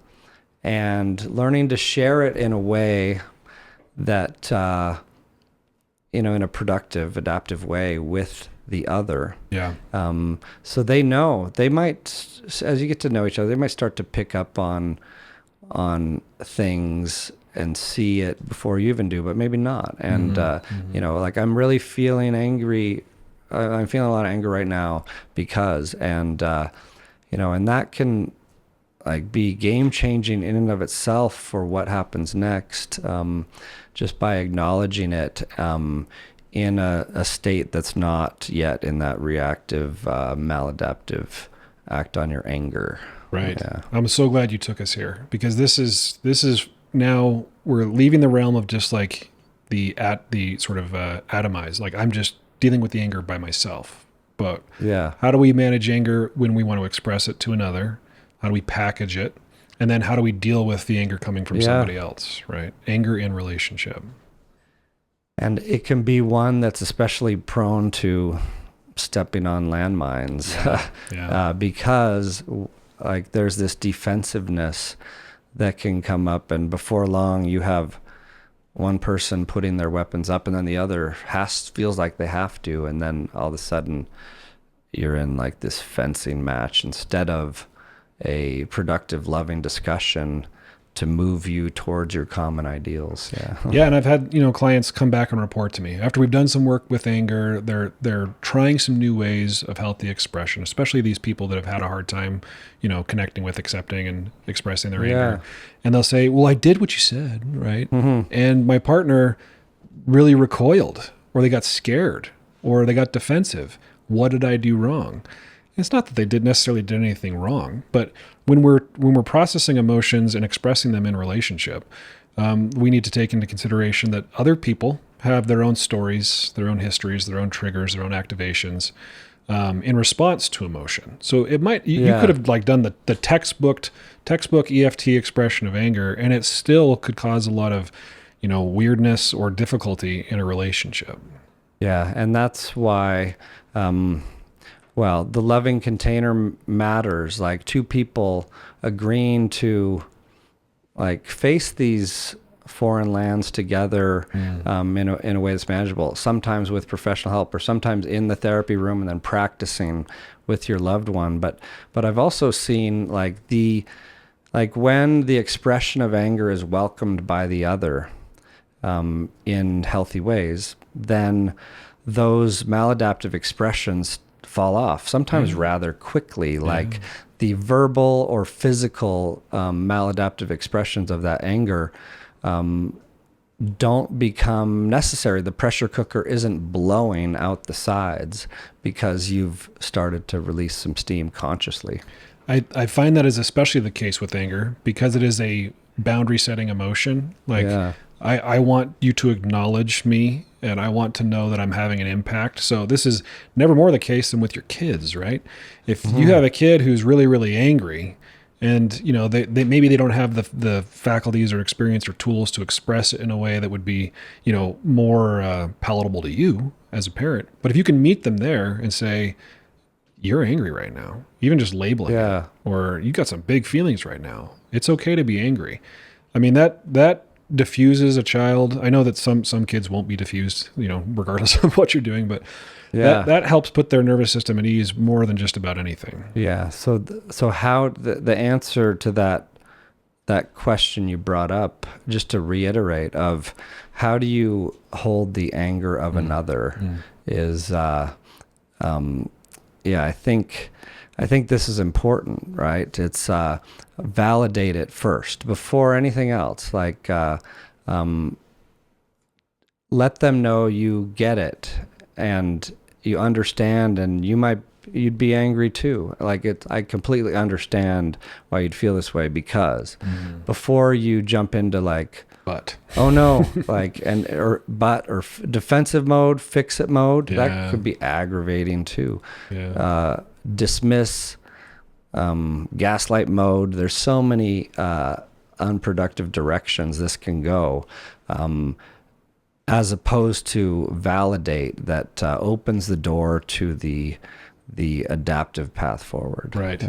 and learning to share it in a way that, in a productive, adaptive way with the other. Yeah. So they know, they might, as you get to know each other, they might start to pick up on things and see it before you even do, but maybe not. And, like I'm really feeling angry. I'm feeling a lot of anger right now because, and that can like be game changing in and of itself for what happens next. Just by acknowledging it, in a state that's not yet in that reactive, maladaptive act on your anger. Right. Yeah. I'm so glad you took us here, because this is now we're leaving the realm of just like the sort of atomized, like I'm just dealing with the anger by myself. But how do we manage anger when we want to express it to another? How do we package it? And then how do we deal with the anger coming from somebody else, right? Anger in relationship. And it can be one that's especially prone to stepping on landmines because like there's this defensiveness that can come up, and before long you have one person putting their weapons up and then the other feels like they have to, and then all of a sudden you're in like this fencing match instead of a productive, loving discussion to move you towards your common ideals. Yeah. And I've had, clients come back and report to me after we've done some work with anger. They're trying some new ways of healthy expression, especially these people that have had a hard time, connecting with, accepting and expressing their anger. And they'll say, well, I did what you said, right? Mm-hmm. And my partner really recoiled, or they got scared, or they got defensive. What did I do wrong? It's not that they didn't necessarily did anything wrong, but when we're processing emotions and expressing them in relationship, we need to take into consideration that other people have their own stories, their own histories, their own triggers, their own activations in response to emotion. So it might you could have like done the textbook EFT expression of anger, and it still could cause a lot of weirdness or difficulty in a relationship. Yeah, and that's why. The loving container matters, like two people agreeing to like face these foreign lands together in a way that's manageable, sometimes with professional help or sometimes in the therapy room and then practicing with your loved one. But I've also seen when the expression of anger is welcomed by the other in healthy ways, then those maladaptive expressions fall off, sometimes rather quickly, like the verbal or physical maladaptive expressions of that anger don't become necessary. The pressure cooker isn't blowing out the sides because you've started to release some steam consciously. I find that is especially the case with anger, because it is a boundary setting emotion. I want you to acknowledge me, and I want to know that I'm having an impact. So this is never more the case than with your kids, right? If you have a kid who's really, really angry, And, they maybe they don't have the faculties or experience or tools to express it in a way that would be, more palatable to you as a parent. But if you can meet them there and say, you're angry right now, even just labeling it, or you got some big feelings right now, it's okay to be angry. I mean, that diffuses a child. I know that some kids won't be diffused, regardless of what you're doing, but that helps put their nervous system at ease more than just about anything. Yeah. So how the answer to that question you brought up, just to reiterate, of how do you hold the anger of another is, I think this is important, right? It's validate it first before anything else. Like, let them know you get it and you understand, and you'd be angry too. Like, I completely understand why you'd feel this way, because before you jump into like, but oh no, like, or defensive mode, fix it mode, that could be aggravating too. Dismiss, gaslight mode. There's so many unproductive directions this can go, as opposed to validate, that opens the door to the adaptive path forward. Right.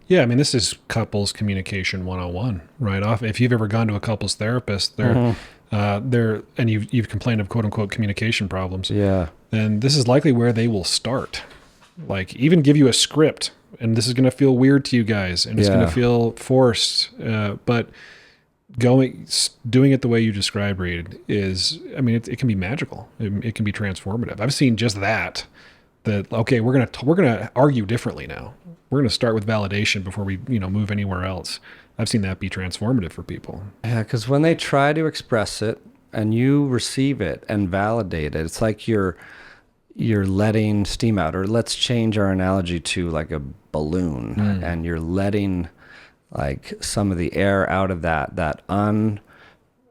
Yeah, I mean, this is couples communication 101, right off. If you've ever gone to a couples therapist, they're and you've complained of quote unquote communication problems. Yeah. Then this is likely where they will start. Like, even give you a script, and this is going to feel weird to you guys, and it's going to feel forced. But doing it the way you described, Reid, is, I mean, it can be magical. It can be transformative. I've seen just that okay, we're gonna argue differently now. We're gonna start with validation before we move anywhere else. I've seen that be transformative for people. Yeah, because when they try to express it and you receive it and validate it, it's like you're letting steam out. Or let's change our analogy to like a balloon, and you're letting like some of the air out of that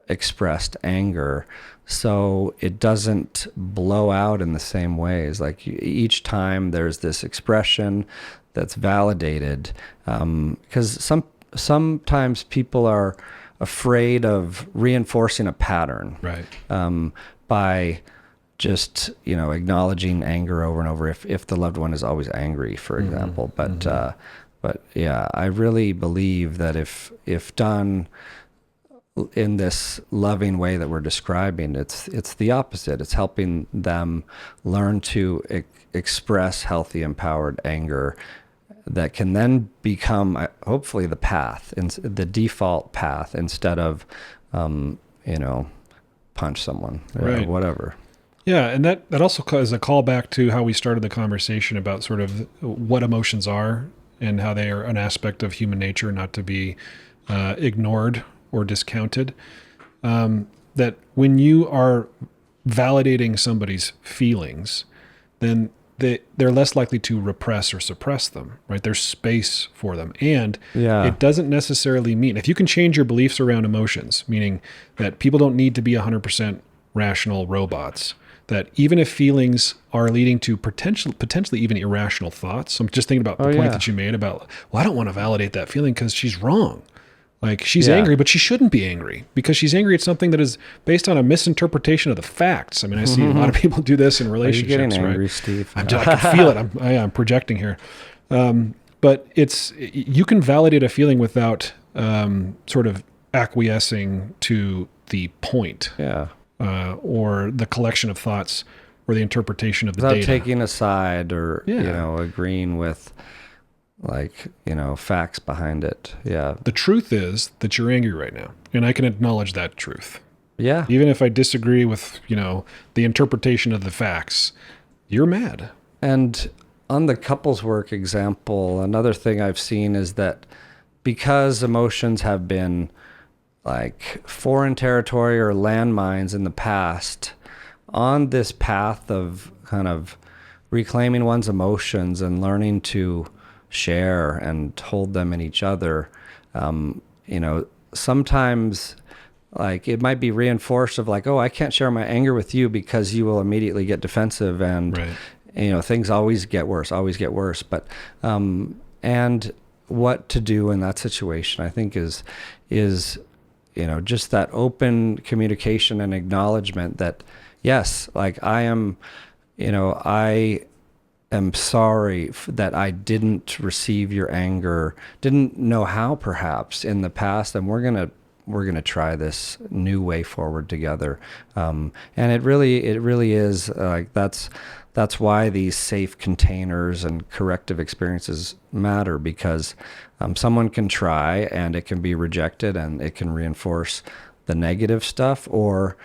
unexpressed anger, so it doesn't blow out in the same ways. Like, each time there's this expression that's validated, because sometimes people are afraid of reinforcing a pattern, right? By just acknowledging anger over and over, if the loved one is always angry, for example. But yeah, I really believe that if done in this loving way that we're describing, it's the opposite. It's helping them learn to express healthy, empowered anger that can then become, hopefully, the path, the default path, instead of, punch someone, right? Whatever. Yeah, and that also is a callback to how we started the conversation about sort of what emotions are and how they are an aspect of human nature, not to be ignored or discounted. That when you are validating somebody's feelings, then they're less likely to repress or suppress them, right? There's space for them. And it doesn't necessarily mean, if you can change your beliefs around emotions, meaning that people don't need to be 100% rational robots, that even if feelings are leading to potentially even irrational thoughts. I'm just thinking about the point that you made about, well, I don't want to validate that feeling because she's wrong. Like, she's angry, but she shouldn't be angry because she's angry at something that is based on a misinterpretation of the facts. I mean, I see a lot of people do this in relationships. Are you getting angry, right? Steve? I can feel it. I'm projecting here. But you can validate a feeling without sort of acquiescing to the point. Yeah. Or the collection of thoughts or the interpretation of the without data. Taking a side or, agreeing with, facts behind it. Yeah. The truth is that you're angry right now, and I can acknowledge that truth. Yeah. Even if I disagree with, the interpretation of the facts, you're mad. And on the couples work example, another thing I've seen is that because emotions have been like foreign territory or landmines in the past, on this path of kind of reclaiming one's emotions and learning to share and hold them in each other, sometimes like it might be reinforced of like, oh, I can't share my anger with you because you will immediately get defensive and, things always get worse. But, and what to do in that situation, I think is just that open communication and acknowledgement that, yes, like I am sorry that I didn't receive your anger, didn't know how perhaps in the past, and we're gonna try this new way forward together. And it really is like that's why these safe containers and corrective experiences matter, because someone can try and it can be rejected and it can reinforce the negative stuff, or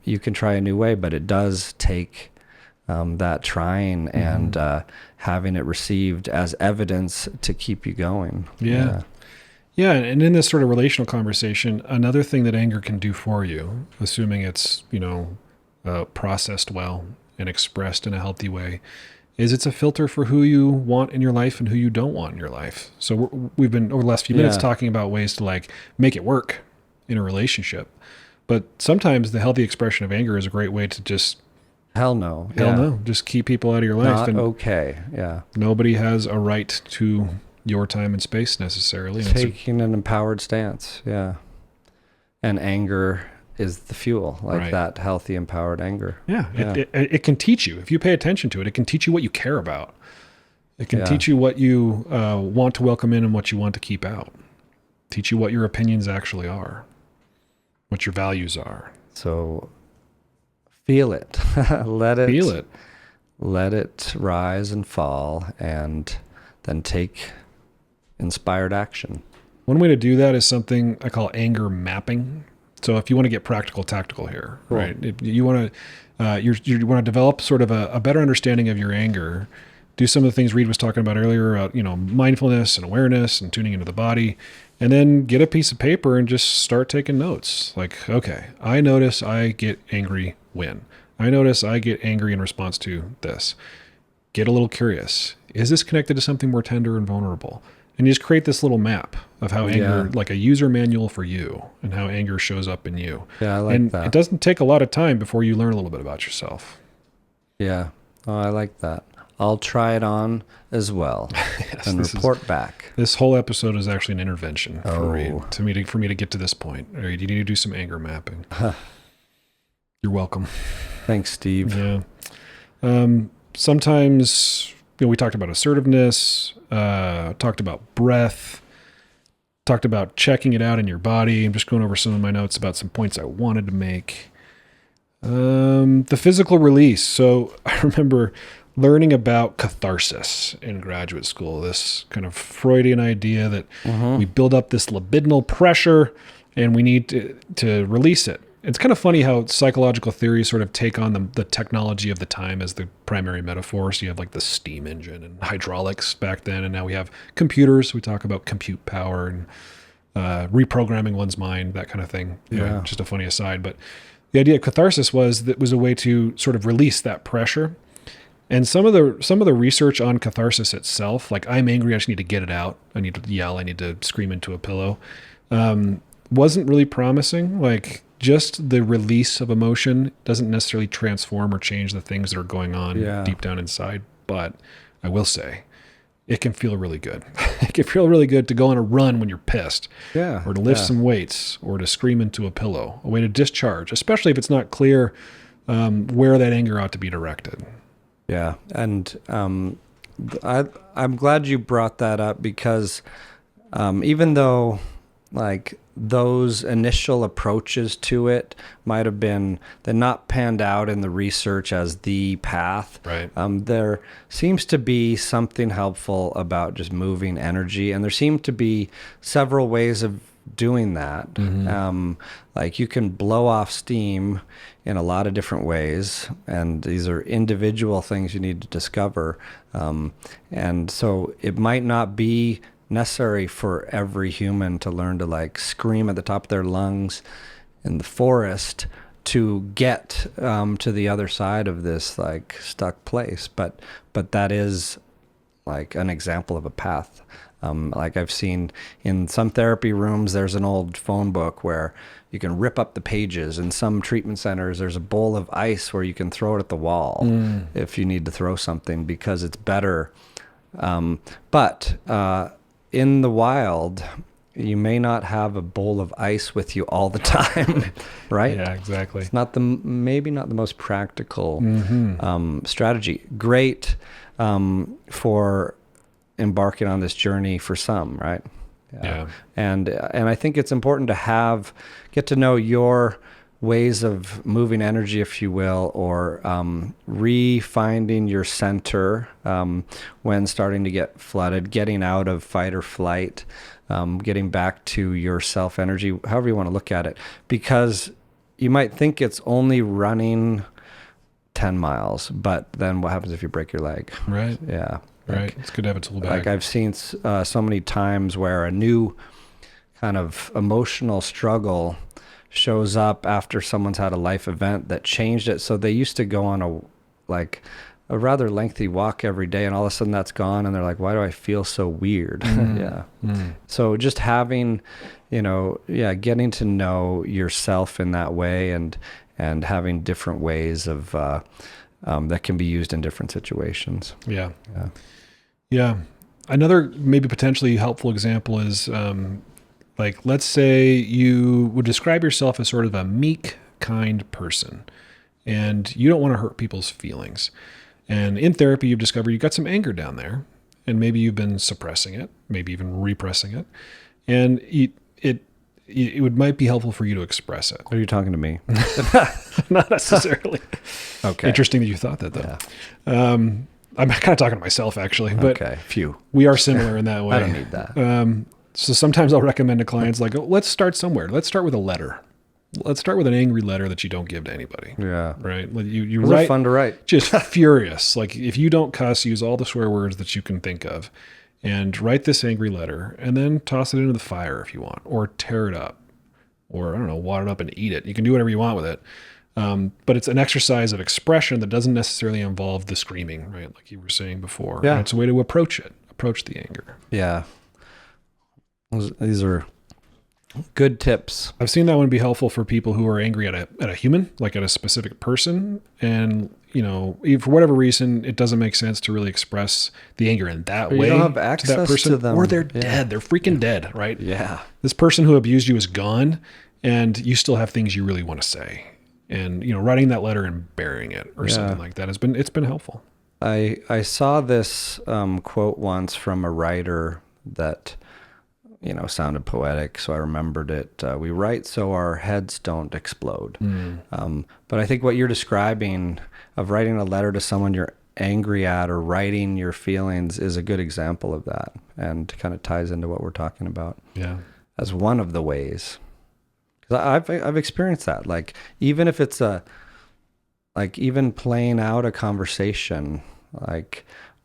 you can try a new way, but it does take that trying and having it received as evidence to keep you going. Yeah, and in this sort of relational conversation, another thing that anger can do for you, assuming it's, processed well and expressed in a healthy way, is it's a filter for who you want in your life and who you don't want in your life. So we've been, over the last few minutes, talking about ways to like make it work in a relationship. But sometimes the healthy expression of anger is a great way to just... Hell no. Just keep people out of your life. Not okay. Yeah. Nobody has a right to your time and space necessarily. Taking an empowered stance. Yeah. And anger is the fuel, like that healthy, empowered anger. Yeah. It can teach you. If you pay attention to it, it can teach you what you care about. It can teach you what you want to welcome in and what you want to keep out. Teach you what your opinions actually are, what your values are. So feel it. Feel it. Let it rise and fall, and then take inspired action. One way to do that is something I call anger mapping. So if you want to get practical, tactical here, right? If you want to, you want to develop sort of a better understanding of your anger. Do some of the things Reid was talking about earlier, about, mindfulness and awareness and tuning into the body, and then get a piece of paper and just start taking notes. Like, okay, I notice I get angry when. I notice I get angry in response to this. Get a little curious. Is this connected to something more tender and vulnerable? And you just create this little map of how anger, like a user manual for you, and how anger shows up in you. Yeah, I like that. It doesn't take a lot of time before you learn a little bit about yourself. Yeah. Oh, I like that. I'll try it on as well and report back. This whole episode is actually an intervention for Reid, for me to get to this point. All right, you need to do some anger mapping. You're welcome. Thanks, Steve. Yeah. Sometimes, we talked about assertiveness, talked about breath, talked about checking it out in your body. I'm just going over some of my notes about some points I wanted to make. The physical release. So I remember learning about catharsis in graduate school, this kind of Freudian idea that we build up this libidinal pressure and we need to release it. It's kind of funny how psychological theories sort of take on the technology of the time as the primary metaphor. So you have like the steam engine and hydraulics back then, and now we have computers. We talk about compute power and reprogramming one's mind, that kind of thing. Yeah. Just a funny aside. But the idea of catharsis was a way to sort of release that pressure. And some of the research on catharsis itself, like I'm angry, I just need to get it out. I need to yell. I need to scream into a pillow. Wasn't really promising. Like just the release of emotion doesn't necessarily transform or change the things that are going on deep down inside. But I will say, it can feel really good. It can feel really good to go on a run when you're pissed, or to lift some weights, or to scream into a pillow. A way to discharge, especially if it's not clear where that anger ought to be directed. Yeah, and I'm glad you brought that up, because even though like those initial approaches to it might have been not panned out in the research as the path, right? There seems to be something helpful about just moving energy, and there seem to be several ways of doing that. Like you can blow off steam in a lot of different ways, and these are individual things you need to discover. And so it might not be necessary for every human to learn to like scream at the top of their lungs in the forest to get to the other side of this like stuck place. But that is like an example of a path. Like I've seen in some therapy rooms, there's an old phone book where you can rip up the pages. In some treatment centers, there's a bowl of ice where you can throw it at the wall if you need to throw something, because it's better. But in the wild, you may not have a bowl of ice with you all the time, right? Yeah, exactly. It's maybe not the most practical strategy. Great for embarking on this journey for some, right? Yeah. And I think it's important to get to know your ways of moving energy, if you will, or refinding your center when starting to get flooded, getting out of fight or flight, getting back to your self energy, however you want to look at it, because you might think it's only running 10 miles, but then what happens if you break your leg? Right. Yeah. Right. It's good to have a tool bag. Like I've seen so many times where a new kind of emotional struggle shows up after someone's had a life event that changed it. So they used to go on a rather lengthy walk every day, and all of a sudden that's gone, and they're like, why do I feel so weird? Yeah. So just having, getting to know yourself in that way, and having different ways of that can be used in different situations. Yeah. Another maybe potentially helpful example is let's say you would describe yourself as sort of a meek, kind person, and you don't want to hurt people's feelings. And in therapy, you've discovered you've got some anger down there, and maybe you've been suppressing it, maybe even repressing it. And it might be helpful for you to express it. Are you talking to me? Not necessarily. Okay. Interesting that you thought that, though. Yeah. I'm kind of talking to myself, actually. But okay. Phew. We are similar in that way. I don't need that. So sometimes I'll recommend to clients, let's start somewhere. Let's start with a letter. Let's start with an angry letter that you don't give to anybody. Yeah. Right? You Those write, are fun to write. Just furious. Like, if you don't cuss, use all the swear words that you can think of, and write this angry letter, and then toss it into the fire if you want, or tear it up, or, I don't know, wad it up and eat it. You can do whatever you want with it. But it's an exercise of expression that doesn't necessarily involve the screaming, right? Like you were saying before. Yeah. And it's a way to approach the anger. Yeah. These are good tips. I've seen that one be helpful for people who are angry at a human, like at a specific person. And, for whatever reason, it doesn't make sense to really express the anger in that way. You don't have access to that person, to them. or they're dead. They're freaking dead, right? Yeah. This person who abused you is gone, and you still have things you really want to say. And, writing that letter and burying it or something like that it's been helpful. I saw this quote once from a writer that, sounded poetic, so I remembered it. We write so our heads don't explode. But I think what you're describing of writing a letter to someone you're angry at or writing your feelings is a good example of that, and kind of ties into what we're talking about. Yeah. As one of the ways. Because I've experienced that. Like, even if it's even playing out a conversation,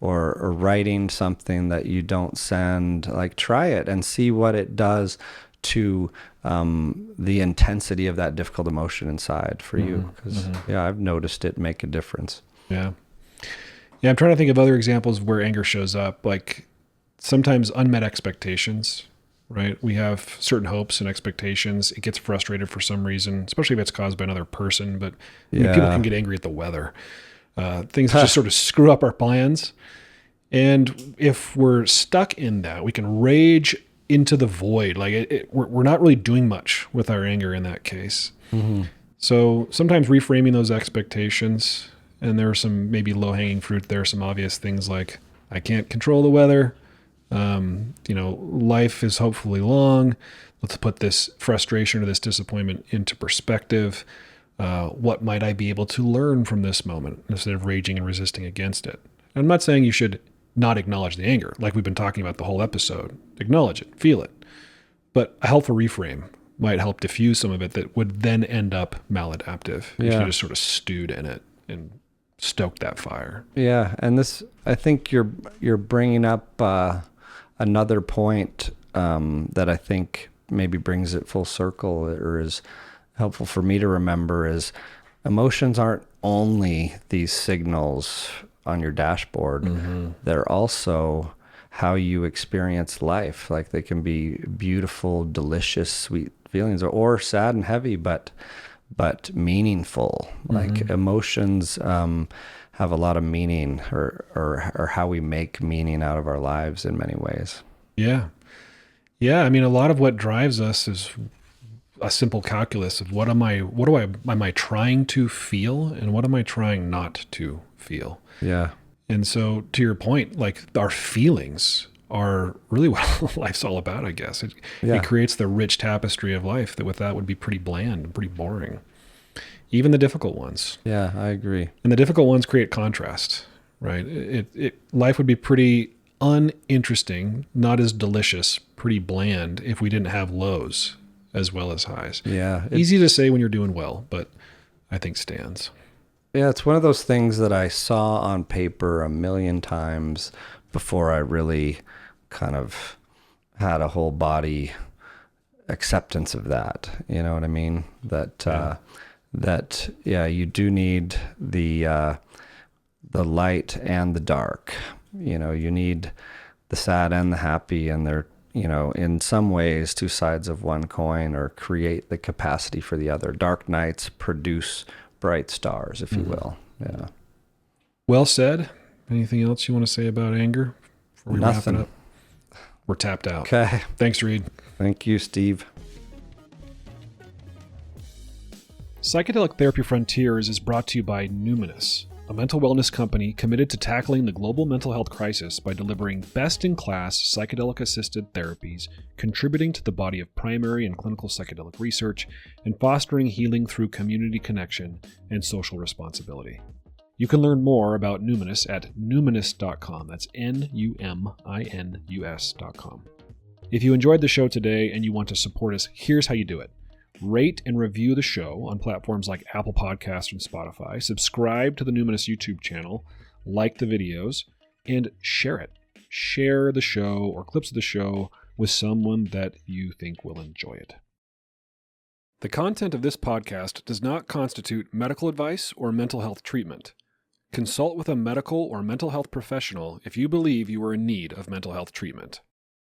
or writing something that you don't send, try it and see what it does to the intensity of that difficult emotion inside for you. Because I've noticed it make a difference. Yeah. I'm trying to think of other examples where anger shows up, like sometimes unmet expectations, right? We have certain hopes and expectations. It gets frustrated for some reason, especially if it's caused by another person. But people can get angry at the weather. Things just sort of screw up our plans. And if we're stuck in that, we can rage into the void. We're not really doing much with our anger in that case. So sometimes reframing those expectations, and there are some maybe low-hanging fruit. There are some obvious things like, I can't control the weather. Life is hopefully long. Let's put this frustration or this disappointment into perspective. What might I be able to learn from this moment instead of raging and resisting against it? And I'm not saying you should not acknowledge the anger, like we've been talking about the whole episode. Acknowledge it, feel it. But a helpful reframe might help diffuse some of it that would then end up maladaptive if you just sort of stewed in it and stoked that fire. Yeah, and this, I think you're bringing up another point that I think maybe brings it full circle, or is helpful for me to remember, is emotions aren't only these signals on your dashboard. They're also how you experience life. Like, they can be beautiful, delicious, sweet feelings, or sad and heavy, but meaningful. Like, emotions have a lot of meaning, or how we make meaning out of our lives in many ways. Yeah. Yeah, I mean, a lot of what drives us is a simple calculus of am I trying to feel and what am I trying not to feel? Yeah. And so to your point, like our feelings are really what life's all about, I guess. It Yeah. creates the rich tapestry of life that without would be pretty bland and pretty boring. Even the difficult ones. Yeah, I agree. And the difficult ones create contrast, right? Life would be pretty uninteresting, not as delicious, pretty bland if we didn't have lows as well as highs. Yeah. Easy to say when you're doing well, but I think stands. Yeah, it's one of those things that I saw on paper a million times before I really kind of had a whole body acceptance of that. You know what I mean? That you do need the light and the dark. You know, you need the sad and the happy, and they're, in some ways two sides of one coin, or create the capacity for the other. Dark nights produce bright stars, if you will. Yeah. Well said. Anything else you want to say about anger before we Nothing. wrap it up? We're tapped out. Okay. Thanks, Reid. Thank you, Steve. Psychedelic Therapy Frontiers is brought to you by Numinous, a mental wellness company committed to tackling the global mental health crisis by delivering best-in-class psychedelic-assisted therapies, contributing to the body of primary and clinical psychedelic research, and fostering healing through community connection and social responsibility. You can learn more about Numinous at numinous.com. That's Numinus.com. If you enjoyed the show today and you want to support us, here's how you do it. Rate and review the show on platforms like Apple Podcasts and Spotify. Subscribe to the Numinous YouTube channel, like the videos, and share it. Share the show or clips of the show with someone that you think will enjoy it. The content of this podcast does not constitute medical advice or mental health treatment. Consult with a medical or mental health professional if you believe you are in need of mental health treatment.